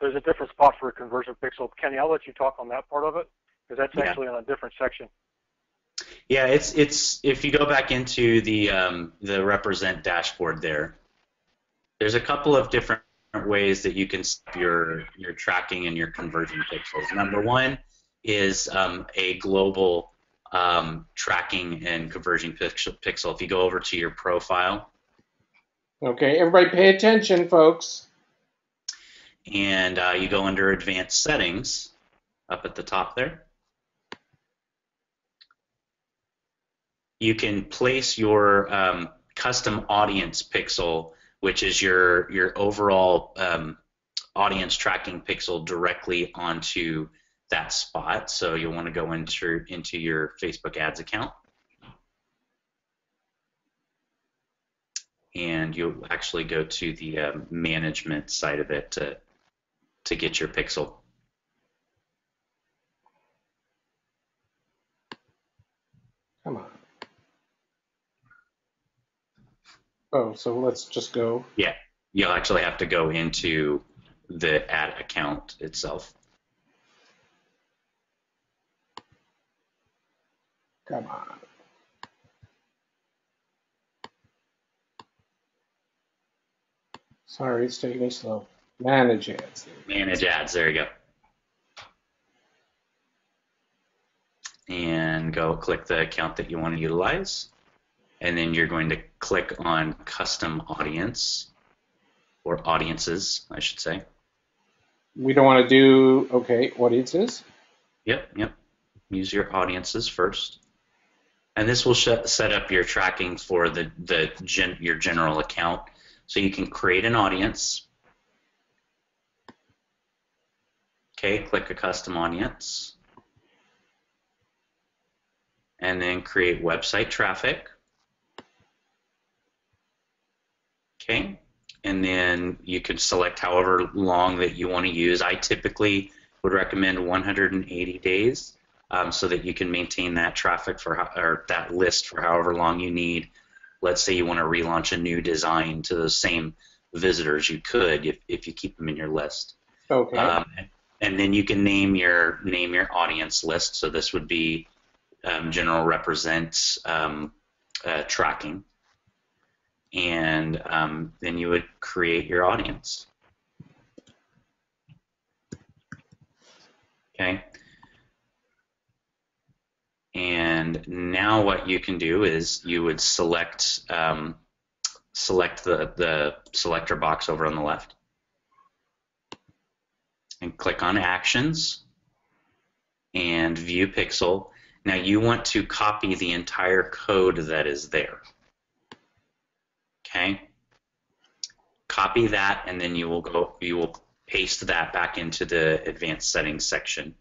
There's a different spot for a conversion pixel. Kenny, I'll let you talk on that part of it because that's Yeah. actually on a different section. Yeah, it's if you go back into the represent dashboard there's a couple of different ways that you can set your tracking and your conversion pixels. Number one is a global tracking and conversion pixel. If you go over to your profile, Okay, everybody pay attention, folks. and you go under advanced settings up at the top there, you can place your custom audience pixel, which is your overall audience tracking pixel, directly onto that spot. So you'll want to go into your Facebook ads account, and you'll actually go to the management side of it to get your pixel. Come on. Oh, so let's just go. Yeah, you'll actually have to go into the ad account itself. Come on. Sorry, it's taking me slow. Manage ads. Manage ads, there you go. And go click the account that you want to utilize. And then you're going to click on custom audience, or audiences, I should say. We don't want to do, okay, audiences. Yep. Use your audiences first. And this will set up your tracking for your general account. So you can create an audience. Okay, click a custom audience. And then create website traffic. Okay, and then you can select however long that you want to use. I typically would recommend 180 days so that you can maintain that traffic or that list for however long you need. Let's say you want to relaunch a new design to the same visitors, you could if you keep them in your list. Okay. And then you can name your audience list. So this would be general represents tracking, and then you would create your audience. Okay. And now what you can do is you would select the selector box over on the left and click on Actions and View Pixel. Now you want to copy the entire code that is there. Okay? Copy that, and then you will paste that back into the advanced settings section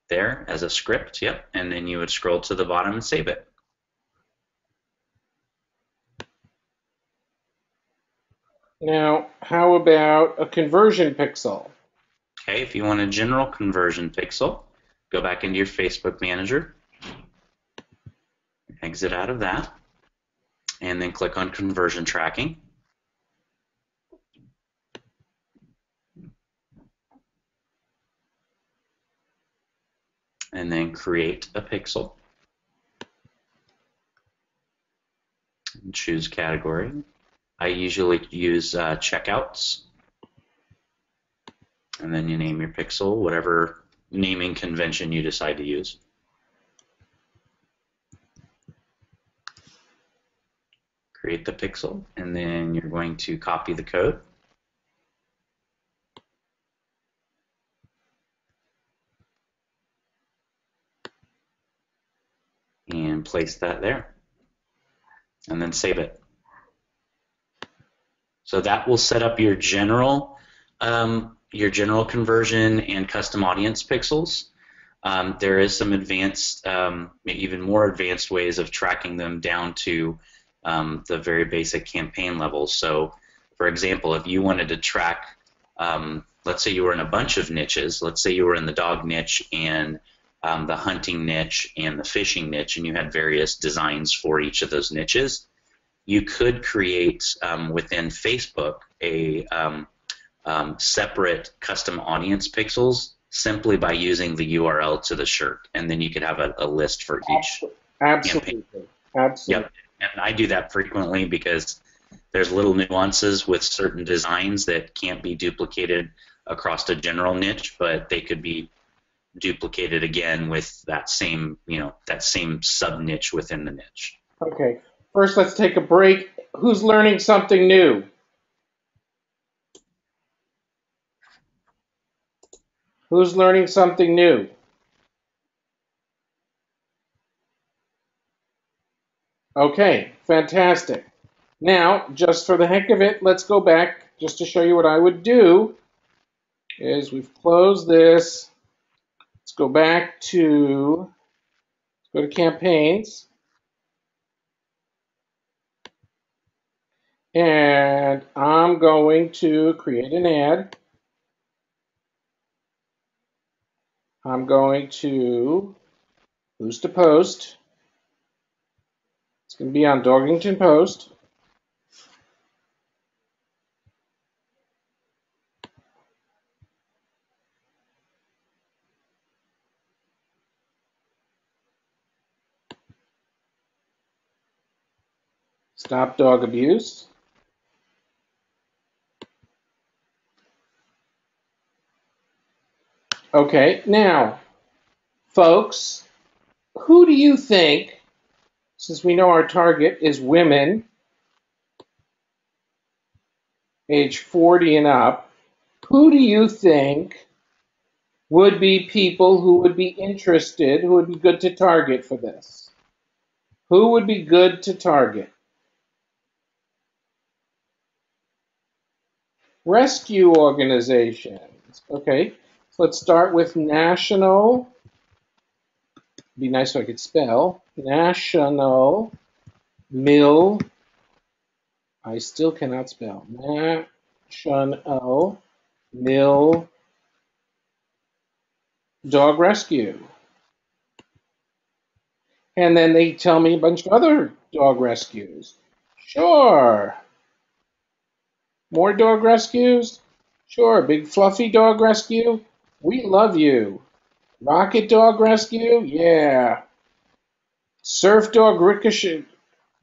there as a script. Yep. And then you would scroll to the bottom and save it. Now, how about a conversion pixel? Okay, if you want a general conversion pixel, go back into your Facebook Manager, exit out of that, and then click on conversion tracking. And then create a pixel. And choose category. I usually use checkouts. And then you name your pixel, whatever naming convention you decide to use. Create the pixel, and then you're going to copy the code. And place that there. And then save it. So that will set up your general conversion and custom audience pixels. There is some advanced, even more advanced ways of tracking them down to the very basic campaign levels. So, for example, if you wanted to track, let's say you were in a bunch of niches. Let's say you were in the dog niche and the hunting niche and the fishing niche, and you had various designs for each of those niches. You could create within Facebook a separate custom audience pixels simply by using the URL to the shirt, and then you could have a list for each Absolutely. campaign. Absolutely. Yep. And I do that frequently because there's little nuances with certain designs that can't be duplicated across a general niche, but they could be duplicated again with that same sub niche within the niche. Okay. First, let's take a break. Who's learning something new? Who's learning something new? Okay, fantastic. Now, just for the heck of it, let's go back just to show you what I would do. Is we've closed this. Let's go back to campaigns. And I'm going to create an ad. I'm going to boost a post. It's going to be on Dorkington Post. Stop dog abuse. Okay, now, folks, who do you think, since we know our target is women age 40 and up, who do you think would be people who would be interested, who would be good to target for this? Who would be good to target? Rescue organizations. Okay, so let's start with national. Be nice if I could spell. National Mill. I still cannot spell. National Mill dog rescue. And then they tell me a bunch of other dog rescues. Sure. More dog rescues? Sure. Big fluffy dog rescue? We love you. Rocket dog rescue? Yeah. Surf dog ricochet.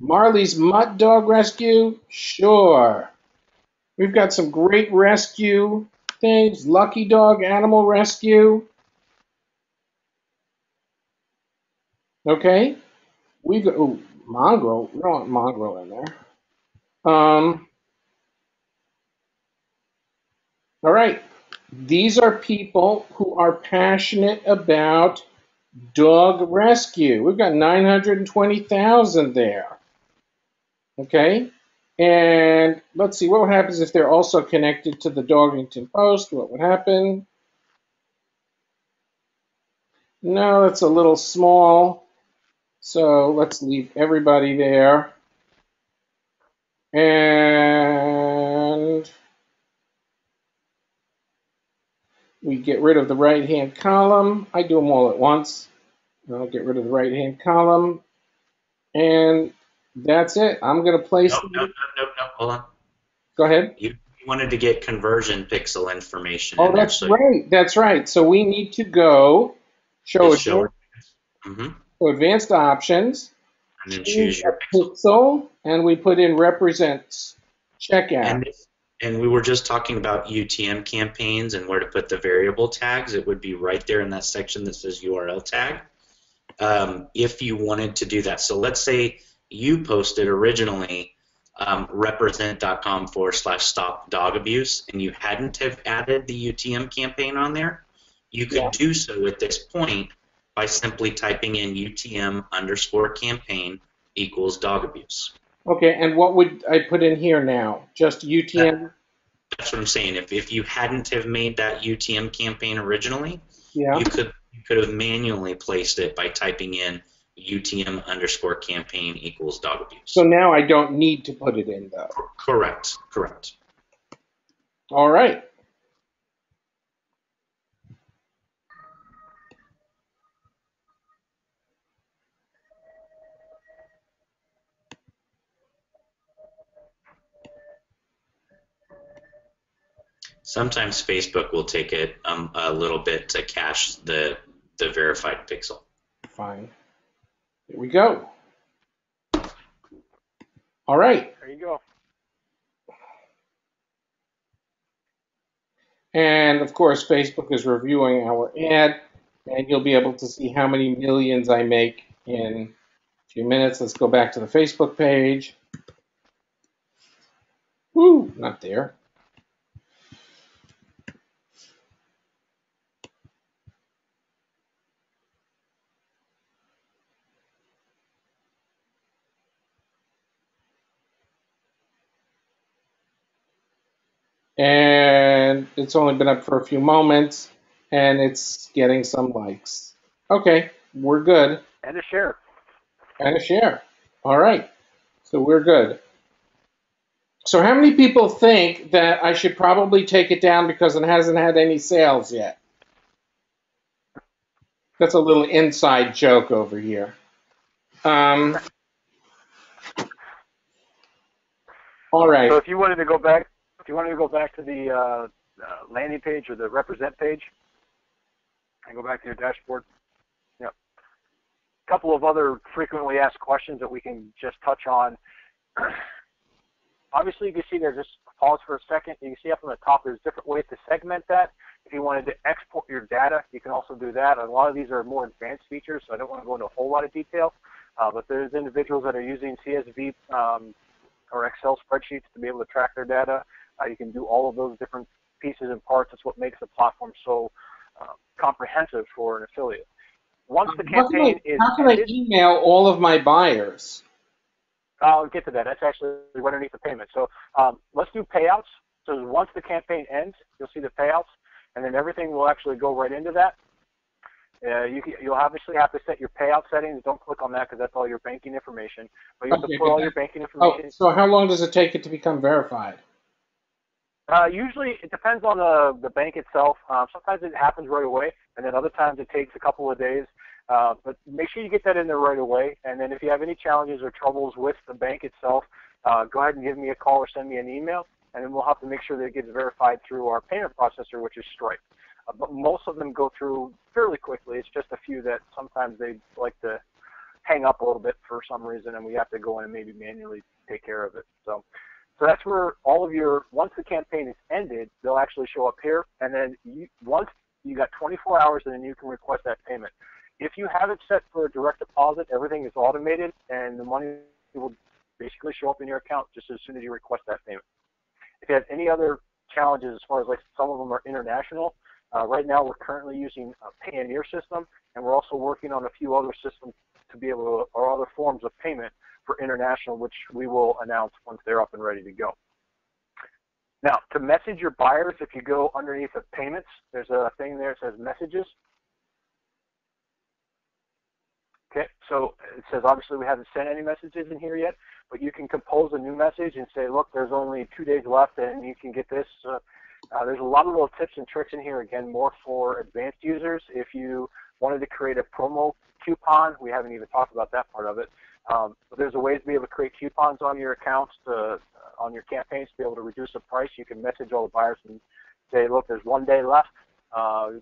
Marley's mutt dog rescue? Sure. We've got some great rescue things. Lucky dog animal rescue. Okay. We've got, ooh, mongrel. We don't want mongrel in there. All right. These are people who are passionate about dog rescue. We've got 920,000 there. Okay. And let's see what happens if they're also connected to the Dogington Post. What would happen? No, that's a little small. So let's leave everybody there. And we get rid of the right-hand column. I do them all at once. I'll get rid of the right-hand column. And that's it. I'm going to place Nope. Hold on. Go ahead. You wanted to get conversion pixel information Oh, in there. that's right. That's right. So we need to go show advanced options, and then choose choose your a pixel, and we put in represents checkout. And we were just talking about UTM campaigns and where to put the variable tags. It would be right there in that section that says URL tag. If you wanted to do that. So let's say you posted originally represent.com/stop dog abuse and you hadn't have added the UTM campaign on there, you could do so at this point by simply typing in UTM_campaign equals dog abuse. Okay, and what would I put in here now? Just UTM? That's what I'm saying. If you hadn't have made that UTM campaign originally, Yeah. you could have manually placed it by typing in UTM_campaign equals dog abuse. So now I don't need to put it in, though. Correct. All right. Sometimes Facebook will take it a little bit to cache the verified pixel. Fine. Here we go. All right. There you go. And of course, Facebook is reviewing our ad, and you'll be able to see how many millions I make in a few minutes. Let's go back to the Facebook page. Woo, not there. And it's only been up for a few moments, and it's getting some likes. Okay, we're good. And a share. And a share. All right, so we're good. So how many people think that I should probably take it down because it hasn't had any sales yet? That's a little inside joke over here. All right. So if you wanted to go back to the landing page or the represent page, and go back to your dashboard. Yep. A couple of other frequently asked questions that we can just touch on. Obviously, you can see there, just pause for a second. You can see up on the top, there's different ways to segment that. If you wanted to export your data, you can also do that. A lot of these are more advanced features, so I don't want to go into a whole lot of detail. But there's individuals that are using CSV or Excel spreadsheets to be able to track their data. You can do all of those different pieces and parts. That's what makes the platform so comprehensive for an affiliate. Once the campaign is how can I email all of my buyers? I'll get to that. That's actually underneath the payment. So let's do payouts. So once the campaign ends, you'll see the payouts, and then everything will actually go right into that. You'll obviously have to set your payout settings. Don't click on that because that's all your banking information. But you have to put all your banking information. Oh, so how long does it take it to become verified? Usually it depends on the bank itself. Sometimes it happens right away, and then other times it takes a couple of days. But make sure you get that in there right away. And then if you have any challenges or troubles with the bank itself, go ahead and give me a call or send me an email, and then we'll have to make sure that it gets verified through our payment processor, which is Stripe. But most of them go through fairly quickly. It's just a few that sometimes they like to hang up a little bit for some reason, and we have to go in and maybe manually take care of it. So that's where all of your, once the campaign is ended, they'll actually show up here, and then once you got 24 hours, and then you can request that payment. If you have it set for a direct deposit, everything is automated, and the money will basically show up in your account just as soon as you request that payment. If you have any other challenges, as far as like some of them are international, right now we're currently using a Payoneer system, and we're also working on a few other systems to be able to, or other forms of payment for international, which we will announce once they're up and ready to go. Now, to message your buyers, if you go underneath the payments, there's a thing there that says messages. Okay, so it says obviously we haven't sent any messages in here yet, but you can compose a new message and say, look, there's only 2 days left and you can get this. There's a lot of little tips and tricks in here, again, more for advanced users. If you wanted to create a promo coupon, we haven't even talked about that part of it. But there's a way to be able to create coupons on your accounts, on your campaigns, to be able to reduce the price. You can message all the buyers and say, look, there's 1 day left.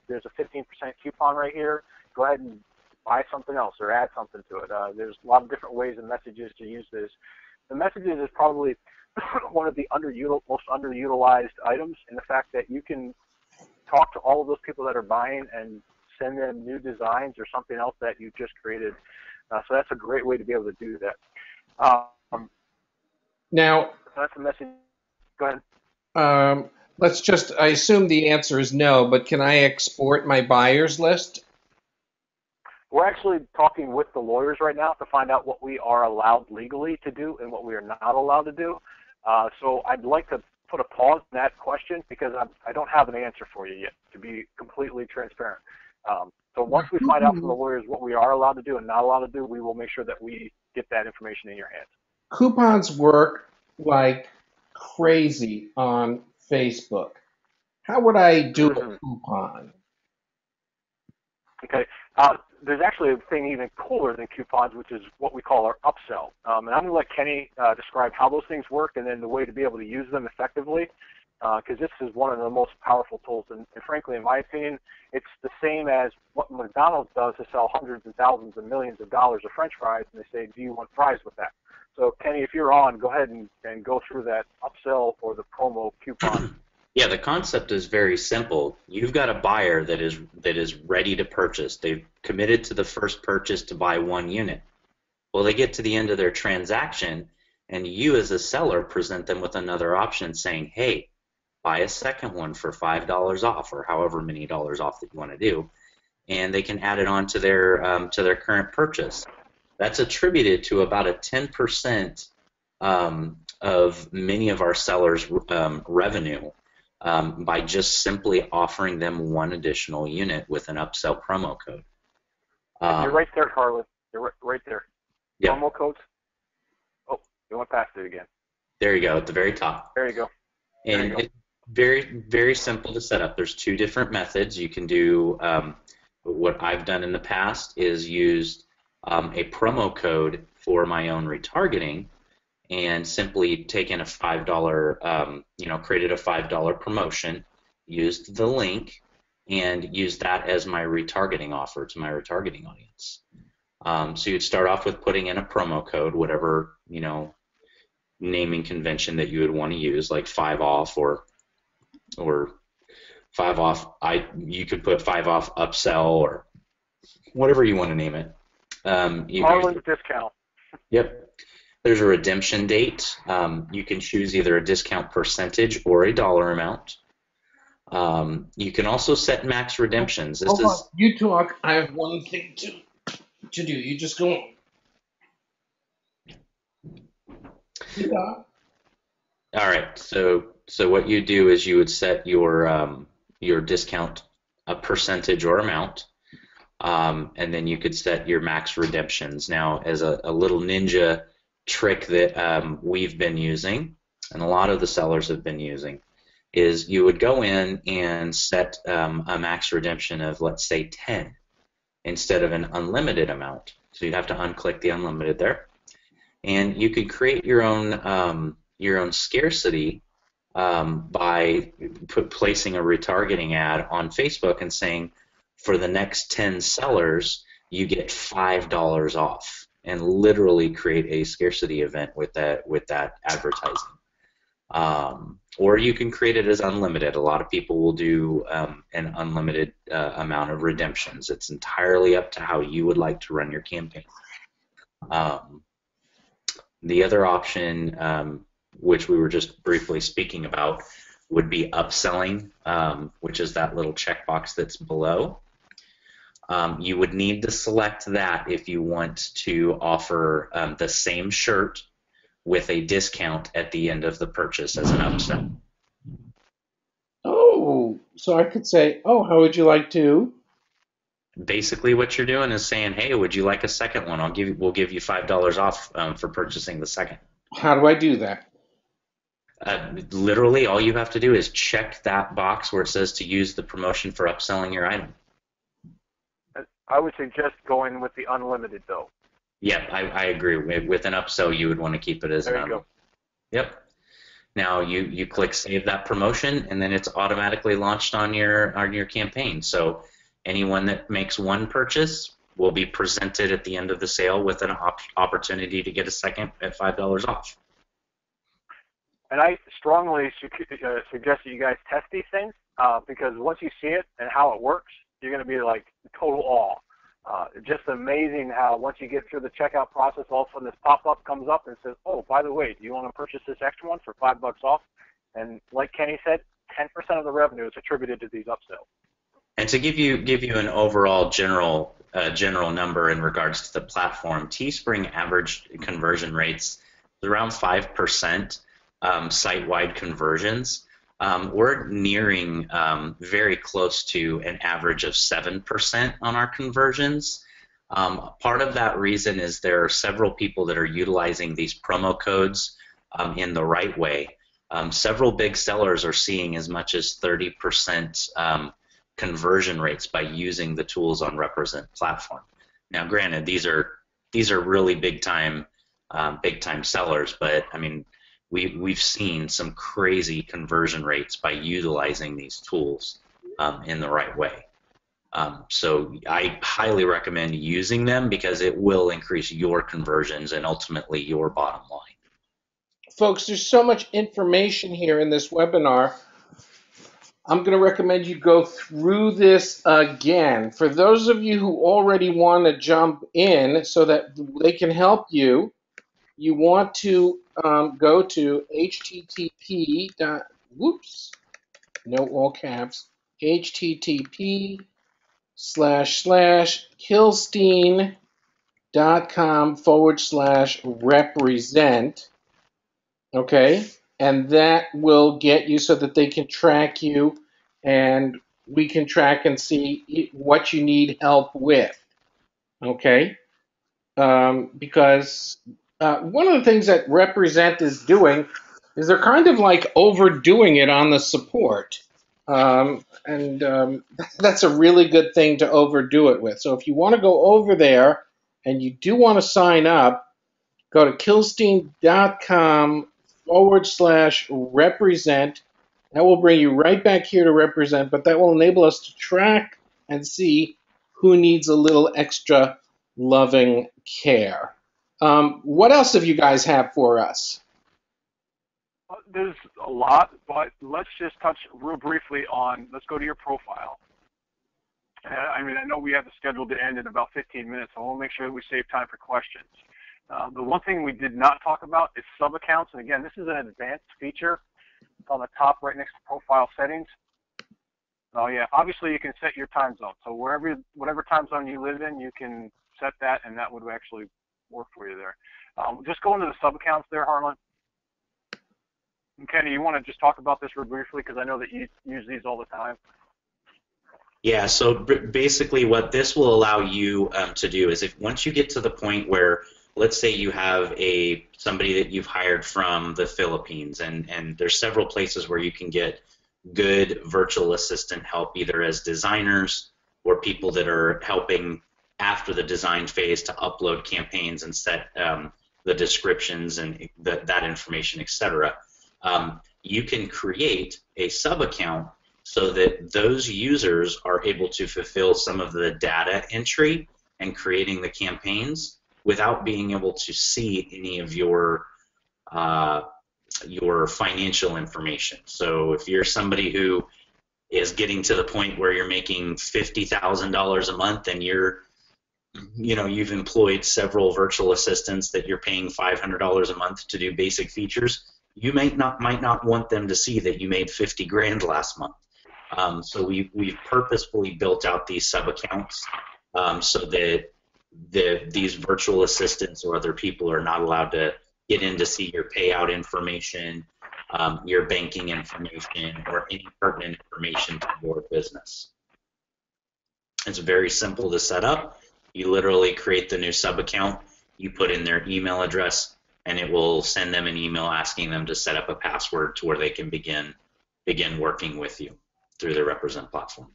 There's a 15% coupon right here. Go ahead and buy something else or add something to it. There's a lot of different ways and messages to use this. The messages is probably one of the most underutilized items, in the fact that you can talk to all of those people that are buying and send them new designs or something else that you just created. So that's a great way to be able to do that. Now, that's a message. Go ahead. I assume the answer is no, but can I export my buyers list? We're actually talking with the lawyers right now to find out what we are allowed legally to do and what we are not allowed to do. So I'd like to put a pause on that question because I don't have an answer for you yet, to be completely transparent. So once we find out from the lawyers what we are allowed to do and not allowed to do, we will make sure that we get that information in your hands. Coupons work like crazy on Facebook. How would I do a coupon? Okay. There's actually a thing even cooler than coupons, which is what we call our upsell. And I'm going to let Kenny describe how those things work and then the way to be able to use them effectively, because this is one of the most powerful tools. And frankly, in my opinion, it's the same as what McDonald's does to sell hundreds and thousands and millions of dollars of French fries, and they say, do you want fries with that? So, Kenny, if you're on, go ahead and go through that upsell or the promo coupon. Yeah, the concept is very simple. You've got a buyer that is ready to purchase. They've committed to the first purchase to buy 1 unit. Well, they get to the end of their transaction, and you as a seller present them with another option saying, hey, buy a second one for $5 off, or however many dollars off that you want to do, and they can add it on to their current purchase. That's attributed to about a 10% of many of our sellers' revenue. By just simply offering them 1 additional unit with an upsell promo code. You're right there, Carlos. You're right there. Yeah. Promo codes. Oh, you went past it again. There you go, at the very top. There you go. And it's very, very simple to set up. There's 2 different methods. You can do what I've done in the past is used a promo code for my own retargeting, and simply taken a $5, created a $5 promotion, used the link, and used that as my retargeting offer to my retargeting audience. So you'd start off with putting in a promo code, whatever naming convention that you would want to use, like 5 off or 5 off. You could put 5 off upsell or whatever you want to name it. Marlins discount. Yep. There's a redemption date. You can choose either a discount percentage or a dollar amount. You can also set max redemptions. Hold on. You talk. I have one thing to do. You just go on. Yeah. All right. So what you do is you would set your discount a percentage or amount, and then you could set your max redemptions. Now, as a little ninja trick that we've been using and a lot of the sellers have been using is you would go in and set a max redemption of, let's say, 10 instead of an unlimited amount. So you'd have to unclick the unlimited there, and you could create your own scarcity by placing a retargeting ad on Facebook and saying, for the next 10 sellers, you get $5 off, and literally create a scarcity event with that advertising. Or you can create it as unlimited. A lot of people will do an unlimited amount of redemptions. It's entirely up to how you would like to run your campaign. The other option, which we were just briefly speaking about, would be upselling, which is that little checkbox that's below. You would need to select that if you want to offer the same shirt with a discount at the end of the purchase as an upsell. Oh, so I could say, oh, how would you like to? Basically, what you're doing is saying, hey, would you like a second one? We'll give you $5 off for purchasing the second. How do I do that? Literally, all you have to do is check that box where it says to use the promotion for upselling your item. I would suggest going with the unlimited, though. Yeah, I agree. With an upsell, you would want to keep it as there an you go. Yep. Now you click save that promotion, and then it's automatically launched on your campaign. So anyone that makes one purchase will be presented at the end of the sale with an opportunity to get a second at $5 off. And I strongly suggest that you guys test these things because once you see it and how it works, you're going to be like total awe. Just amazing how once you get through the checkout process, all of a sudden this pop-up comes up and says, oh, by the way, do you want to purchase this extra one for $5 off? And like Kenny said, 10% of the revenue is attributed to these upsells. And to give you an overall general number in regards to the platform, Teespring average conversion rates is around 5% site-wide conversions. We're nearing very close to an average of 7% on our conversions. Part of that reason is there are several people that are utilizing these promo codes in the right way. Several big sellers are seeing as much as 30% conversion rates by using the tools on Represent platform. Now, granted, these are really big time sellers, but I mean, we've seen some crazy conversion rates by utilizing these tools in the right way. So I highly recommend using them because it will increase your conversions and ultimately your bottom line. Folks, there's so much information here in this webinar. I'm going to recommend you go through this again. For those of you who already want to jump in so that they can help you, you want to go to http://killstein.com/represent. Okay, and that will get you so that they can track you and we can track and see what you need help with. Okay, because one of the things that Represent is doing is they're kind of like overdoing it on the support. That's a really good thing to overdo it with. So if you want to go over there and you do want to sign up, go to killstein.com/represent. That will bring you right back here to Represent, but that will enable us to track and see who needs a little extra loving care. What else have you guys have for us? There's a lot, but let's just touch real briefly on, let's go to your profile. I mean, I know we have the schedule to end in about 15 minutes, so I want to make sure that we save time for questions. The one thing we did not talk about is sub-accounts, and again, this is an advanced feature. It's on the top right next to profile settings. Oh yeah, obviously you can set your time zone. So whatever time zone you live in, you can set that, and that would actually work for you there. Just go into the sub-accounts there, Harlan. And Kenny, you want to just talk about this real briefly, because I know that you use these all the time. Yeah, so basically what this will allow you to do is once you get to the point where, let's say you have somebody that you've hired from the Philippines, and there's several places where you can get good virtual assistant help, either as designers or people that are helping after the design phase to upload campaigns and set the descriptions and that information, etc. You can create a sub-account so that those users are able to fulfill some of the data entry and creating the campaigns without being able to see any of your financial information. So if you're somebody who is getting to the point where you're making $50,000 a month and you've employed several virtual assistants that you're paying $500 a month to do basic features, you might not want them to see that you made 50 grand last month. So we've purposefully built out these sub accounts so that these virtual assistants or other people are not allowed to get in to see your payout information, your banking information, or any pertinent information to your business. It's very simple to set up. You literally create the new sub account, you put in their email address, and it will send them an email asking them to set up a password to where they can begin working with you through the Represent platform.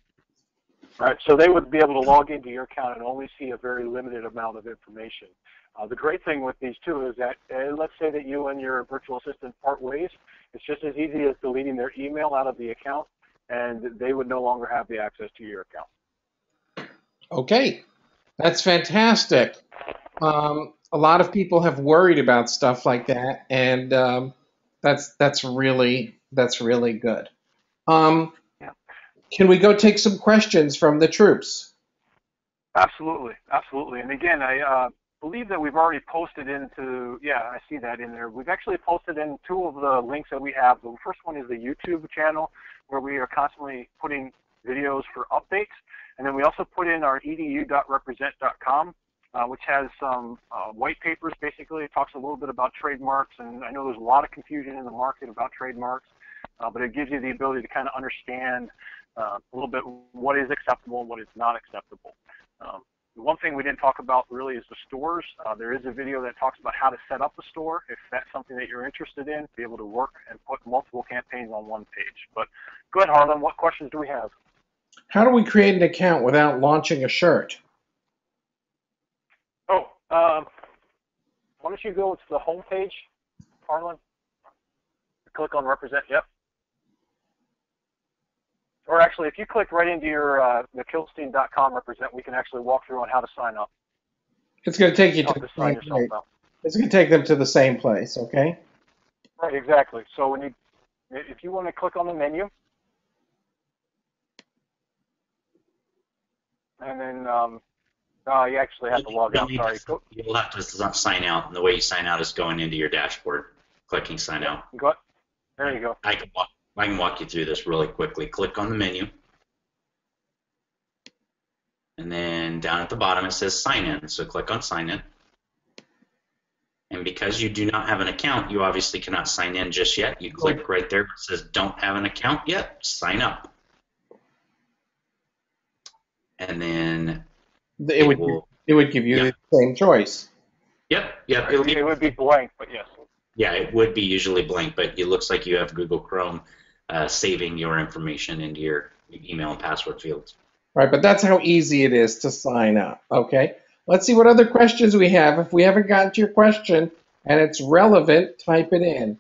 All right, so they would be able to log into your account and only see a very limited amount of information. The great thing with these two is that let's say that you and your virtual assistant part ways. It's just as easy as deleting their email out of the account, and they would no longer have the access to your account. Okay, that's fantastic. A lot of people have worried about stuff like that, and that's really good. Yeah. Can we go take some questions from the troops? Absolutely, absolutely. And again, I believe that we've already posted into, yeah, I see that in there. We've actually posted in two of the links that we have. The first one is the YouTube channel, where we are constantly putting videos for updates. And then we also put in our edu.represent.com, which has some white papers, basically. It talks a little bit about trademarks, and I know there's a lot of confusion in the market about trademarks, but it gives you the ability to kind of understand a little bit what is acceptable and what is not acceptable. The one thing we didn't talk about really is the stores. There is a video that talks about how to set up a store if that's something that you're interested in, be able to work and put multiple campaigns on one page. But go ahead, Harlan, what questions do we have? How do we create an account without launching a shirt? Oh, why don't you go to the home page, Harlan? Click on Represent, yep. Or actually, if you click right into your McKilstein.com Represent, we can actually walk through on how to sign up. It's going to take you to the sign same yourself place. out. It's going to take them to the same place, okay? Right, exactly. So when if you want to click on the menu, and then you actually have to log out. Sorry. You'll have to sign out, and the way you sign out is going into your dashboard, clicking sign out. Go ahead. There you go. I can walk you through this really quickly. Click on the menu, and then down at the bottom it says sign in. So click on sign in. And because you do not have an account, you obviously cannot sign in just yet. You click right there. It says don't have an account yet. Sign up. And then it would give you the same choice. Yep. It would be blank, but yes. Yeah, it would be usually blank, but it looks like you have Google Chrome saving your information into your email and password fields. Right, but that's how easy it is to sign up, okay? Let's see what other questions we have. If we haven't gotten to your question and it's relevant, type it in.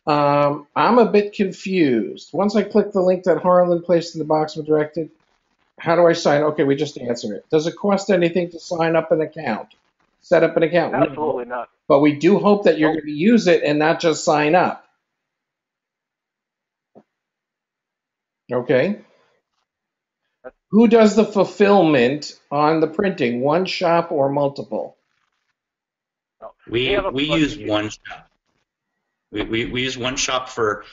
I'm a bit confused. Once I click the link that Harlan placed in the box when directed, how do I sign? Okay, we just answered it. Does it cost anything to sign up an account? Set up an account? Absolutely not. But we do hope that you're going to use it and not just sign up. Okay. Who does the fulfillment on the printing? One shop or multiple? We use one shop. We use one shop for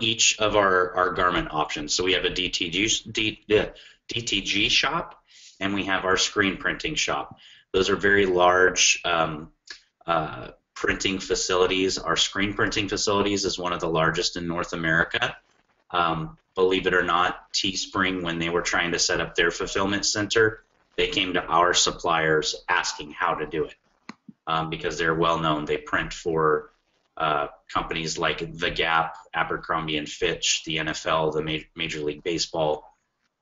each of our garment options. So we have a DTG shop, and we have our screen printing shop. Those are very large printing facilities. Our screen printing facilities is one of the largest in North America. Believe it or not, Teespring, when they were trying to set up their fulfillment center, they came to our suppliers asking how to do it because they're well known. They print for companies like The Gap, Abercrombie and Fitch, the NFL, the Major League Baseball,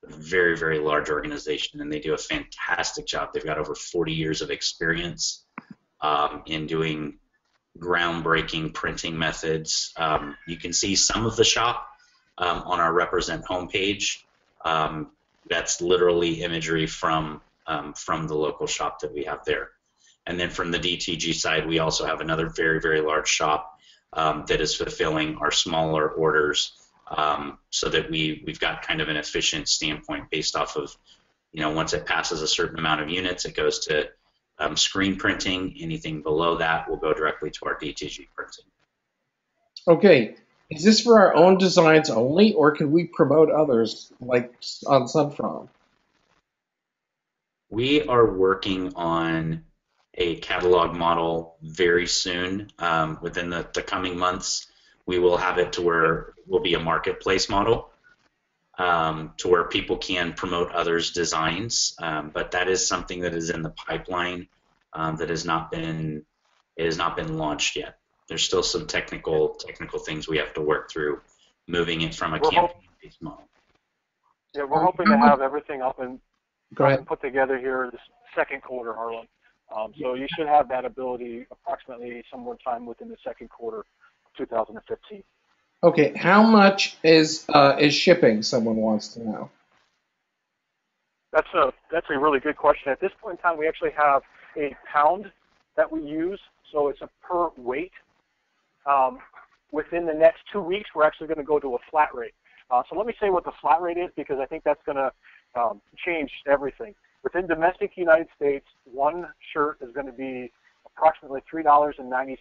very, very large organization, and they do a fantastic job. They've got over 40 years of experience in doing groundbreaking printing methods. You can see some of the shop on our Represent homepage. That's literally imagery from the local shop that we have there. And then from the DTG side, we also have another very, very large shop that is fulfilling our smaller orders, so that we've got kind of an efficient standpoint based off of, once it passes a certain amount of units, it goes to screen printing. Anything below that will go directly to our DTG printing. Okay, is this for our own designs only, or can we promote others, like on Sunfrog? We are working on a catalog model very soon. Within the coming months, we will have it to where it will be a marketplace model, to where people can promote others' designs. But that is something that is in the pipeline, that has not been launched yet. There's still some technical things we have to work through, moving it from a campaign-based model. Yeah, we're hoping to have everything up and put together here this second quarter, Harlan. So you should have that ability approximately somewhere time within the second quarter of 2015. Okay, how much is shipping? Someone wants to know. That's a really good question. At this point in time, we actually have a pound that we use, so it's a per weight. Within the next 2 weeks, we're actually going to go to a flat rate. So let me say what the flat rate is, because I think that's going to change everything. Within domestic United States, one shirt is going to be approximately $3.90.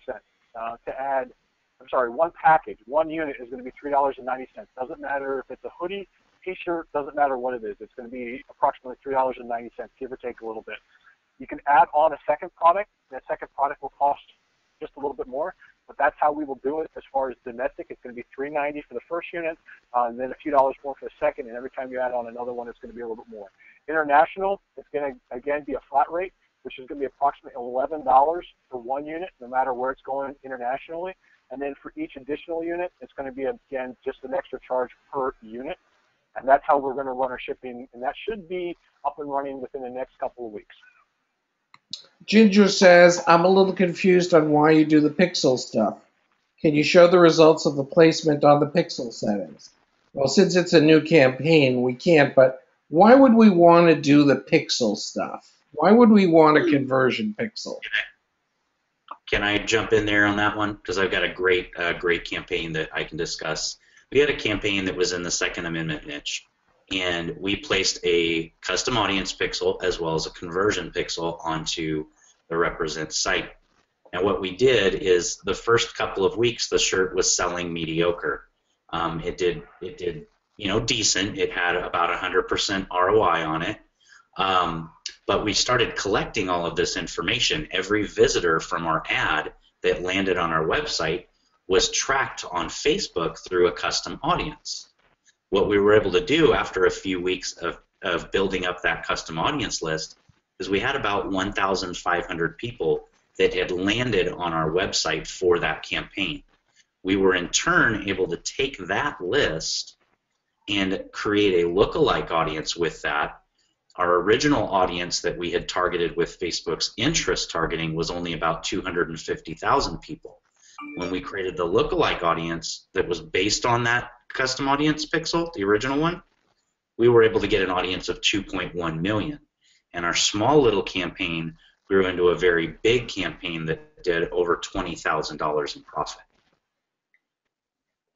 One package, one unit is going to be $3.90. Doesn't matter if it's a hoodie, t-shirt, doesn't matter what it is. It's going to be approximately $3.90, give or take a little bit. You can add on a second product. That second product will cost just a little bit more, but that's how we will do it. As far as domestic, it's going to be $3.90 for the first unit, and then a few dollars more for the second, and every time you add on another one, it's going to be a little bit more. International, it's going to, again, be a flat rate, which is going to be approximately $11 for one unit, no matter where it's going internationally. And then for each additional unit, it's going to be, again, just an extra charge per unit. And that's how we're going to run our shipping, and that should be up and running within the next couple of weeks. Ginger says, I'm a little confused on why you do the pixel stuff. Can you show the results of the placement on the pixel settings? Well, since it's a new campaign, we can't, but why would we want to do the pixel stuff? Why would we want a conversion pixel? Can I jump in there on that one? Because I've got a great campaign that I can discuss. We had a campaign that was in the Second Amendment niche, and we placed a custom audience pixel as well as a conversion pixel onto the Represent site. And what we did is the first couple of weeks, the shirt was selling mediocre. It did decent. It had about 100% ROI on it. But we started collecting all of this information. Every visitor from our ad that landed on our website was tracked on Facebook through a custom audience. What we were able to do after a few weeks of building up that custom audience list is we had about 1,500 people that had landed on our website for that campaign. We were in turn able to take that list and create a lookalike audience with that. Our original audience that we had targeted with Facebook's interest targeting was only about 250,000 people. When we created the lookalike audience that was based on that custom audience pixel, the original one, we were able to get an audience of 2.1 million. And our small little campaign grew into a very big campaign that did over $20,000 in profit.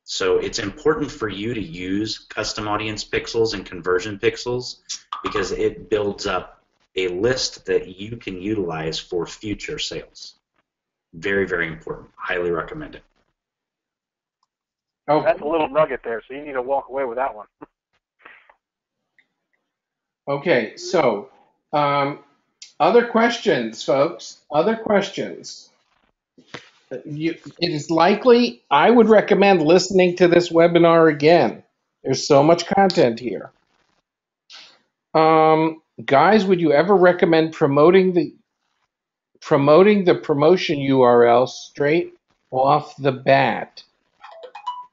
So it's important for you to use custom audience pixels and conversion pixels because it builds up a list that you can utilize for future sales. Very, very important. Highly recommend it. Oh, that's a little nugget there, so you need to walk away with that one. Okay, so other questions, folks? Other questions? It is likely I would recommend listening to this webinar again. There's so much content here. Guys, would you ever recommend promoting the promotion URL straight off the bat.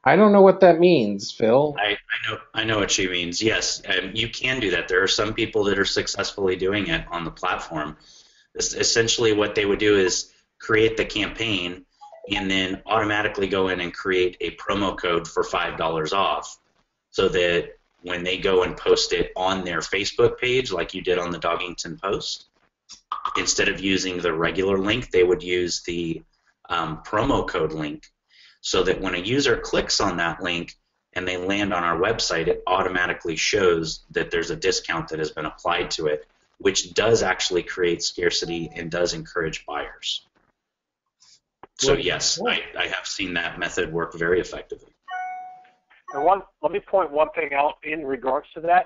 I don't know what that means, Phil. I know what she means. Yes, you can do that. There are some people that are successfully doing it on the platform. Essentially, what they would do is create the campaign and then automatically go in and create a promo code for $5 off, so that when they go and post it on their Facebook page, like you did on the Doggington post, instead of using the regular link, they would use the promo code link, so that when a user clicks on that link and they land on our website, it automatically shows that there's a discount that has been applied to it, which does actually create scarcity and does encourage buyers. So yes, I have seen that method work very effectively. And let me point one thing out in regards to that.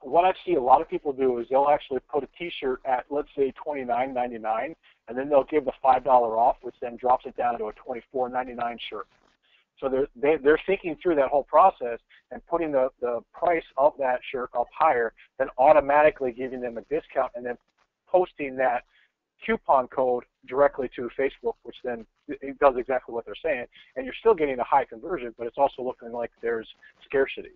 What I see a lot of people do is they'll actually put a T-shirt at, let's say, $29.99, and then they'll give the $5 off, which then drops it down to a $24.99 shirt. So they're thinking through that whole process and putting the price of that shirt up higher, then automatically giving them a discount, and then posting that coupon code directly to Facebook, which then it does exactly what they're saying, and you're still getting a high conversion, but it's also looking like there's scarcity.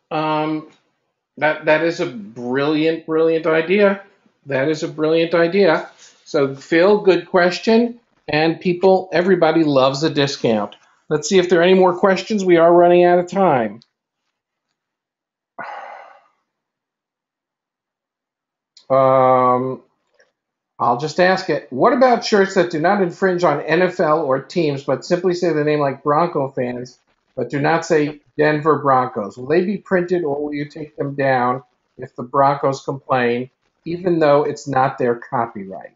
That is a brilliant idea. That is a brilliant idea. So Phil, good question. And everybody loves a discount. Let's see if there are any more questions. We are running out of time. I'll just ask it. What about shirts that do not infringe on NFL or teams, but simply say the name like Bronco fans, but do not say Denver Broncos? Will they be printed, or will you take them down if the Broncos complain, even though it's not their copyright?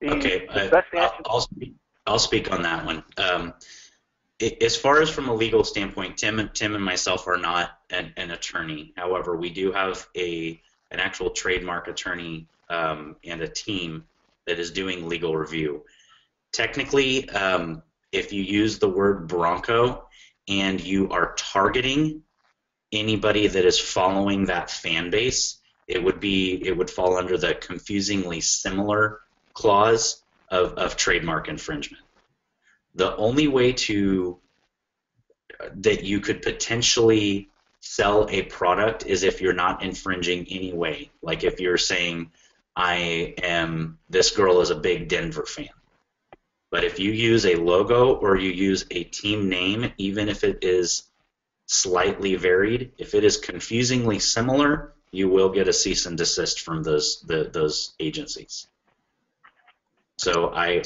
Okay, I'll speak on that one. As far as from a legal standpoint, Tim and myself are not an attorney. However, we do have an actual trademark attorney and a team that is doing legal review. Technically, if you use the word Bronco and you are targeting anybody that is following that fan base, it would fall under the confusingly similar clause of trademark infringement. The only way that you could potentially sell a product is if you're not infringing any way. Like if you're saying, this girl is a big Denver fan. But if you use a logo or you use a team name, even if it is slightly varied, if it is confusingly similar, you will get a cease and desist from those agencies. So I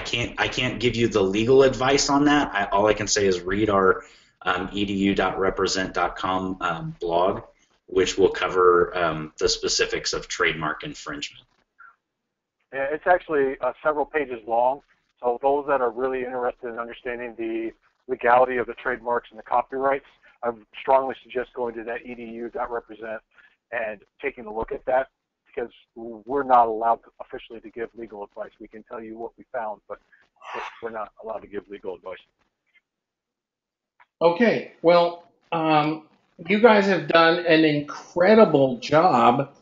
can't give you the legal advice on that. All I can say is read our edu.represent.com blog, which will cover the specifics of trademark infringement. Yeah, it's actually several pages long. So those that are really interested in understanding the legality of the trademarks and the copyrights, I would strongly suggest going to that edu.represent and taking a look at that, because we're not allowed officially to give legal advice. We can tell you what we found, but we're not allowed to give legal advice. Okay, well, you guys have done an incredible job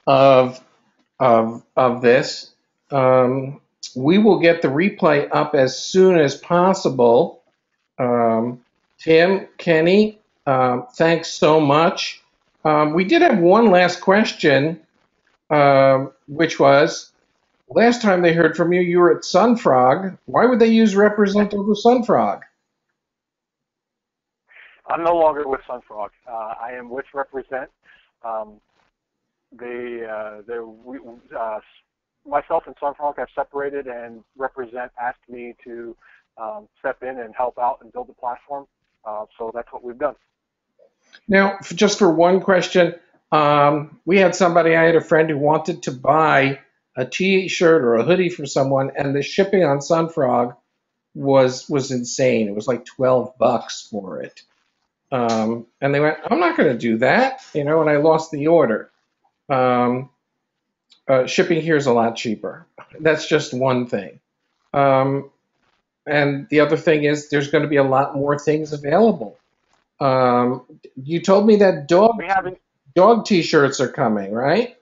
of this. We will get the replay up as soon as possible. Tim, Kenny, thanks so much. We did have one last question, which was, last time they heard from you, you were at Sunfrog. Why would they use Represent over Sunfrog? I'm no longer with Sunfrog. I am with Represent. Myself and Sunfrog have separated, and Represent asked me to step in and help out and build the platform. So that's what we've done. Now, just for one question, I had a friend who wanted to buy a T-shirt or a hoodie for someone, and the shipping on Sunfrog was insane. It was like $12 for it. And they went, I'm not going to do that, and I lost the order. Shipping here is a lot cheaper. That's just one thing. And the other thing is there's going to be a lot more things available. You told me that dog T-shirts are coming, right?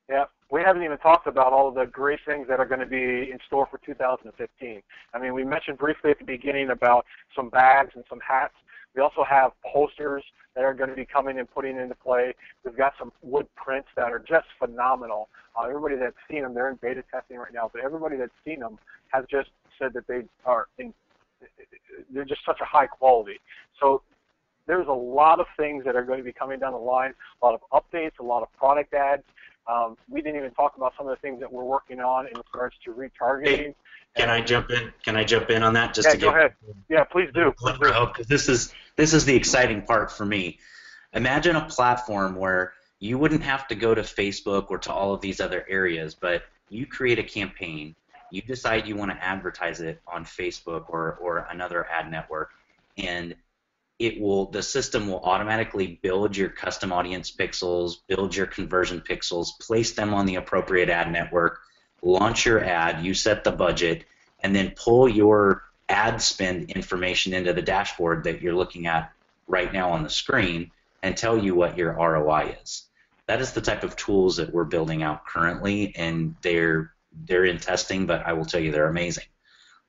Yeah, we haven't even talked about all of the great things that are going to be in store for 2015. I mean, we mentioned briefly at the beginning about some bags and some hats. We also have posters that are going to be coming and putting into play. We've got some wood prints that are just phenomenal. Everybody that's seen them, they're in beta testing right now, but everybody that's seen them has just said that they're just such a high quality. So there's a lot of things that are going to be coming down the line, a lot of updates, a lot of product ads. We didn't even talk about some of the things that we're working on in regards to retargeting. Hey, can I jump in? Can I jump in on that yeah, go ahead. Yeah, please do. Because this is the exciting part for me. Imagine a platform where you wouldn't have to go to Facebook or to all of these other areas, but you create a campaign, you decide you want to advertise it on Facebook or another ad network, and the system will automatically build your custom audience pixels, build your conversion pixels, place them on the appropriate ad network, launch your ad, you set the budget, and then pull your ad spend information into the dashboard that you're looking at right now on the screen and tell you what your ROI is. That is the type of tools that we're building out currently, and they're in testing, but I will tell you they're amazing.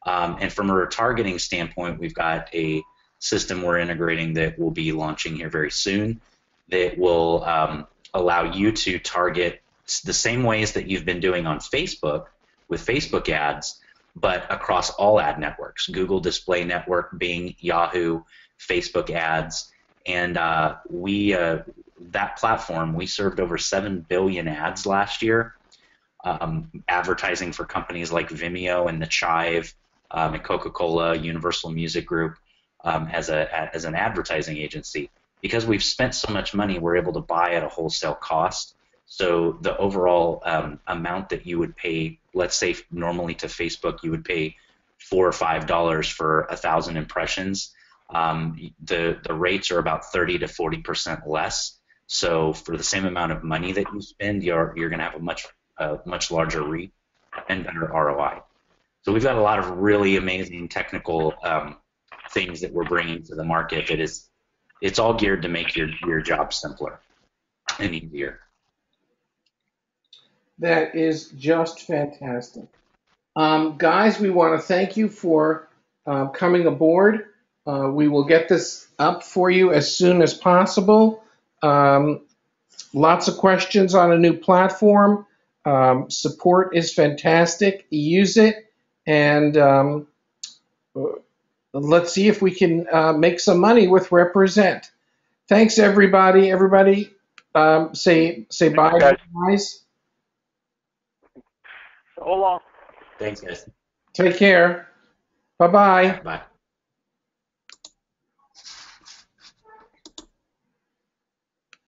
And from a retargeting standpoint, we've got a system we're integrating that will be launching here very soon that will allow you to target the same ways that you've been doing on Facebook with Facebook ads, but across all ad networks: Google Display Network, Bing, Yahoo, Facebook ads. And that platform, we served over 7 billion ads last year, advertising for companies like Vimeo and The Chive, and Coca-Cola, Universal Music Group, as an advertising agency. Because we've spent so much money, we're able to buy at a wholesale cost. So the overall amount that you would pay, let's say normally to Facebook, you would pay $4 or $5 for 1,000 impressions. The rates are about 30 to 40% less. So for the same amount of money that you spend, you're going to have a much larger reach and better ROI. So we've got a lot of really amazing technical things that we're bringing to the market that it's all geared to make your job simpler and easier. That is just fantastic. Guys, we want to thank you for coming aboard. We will get this up for you as soon as possible. Lots of questions on a new platform. Support is fantastic. Use it, and let's see if we can make some money with Represent. Thanks, everybody. Everybody, say bye, guys. So long. Thanks, guys. Take care. Bye-bye. Bye.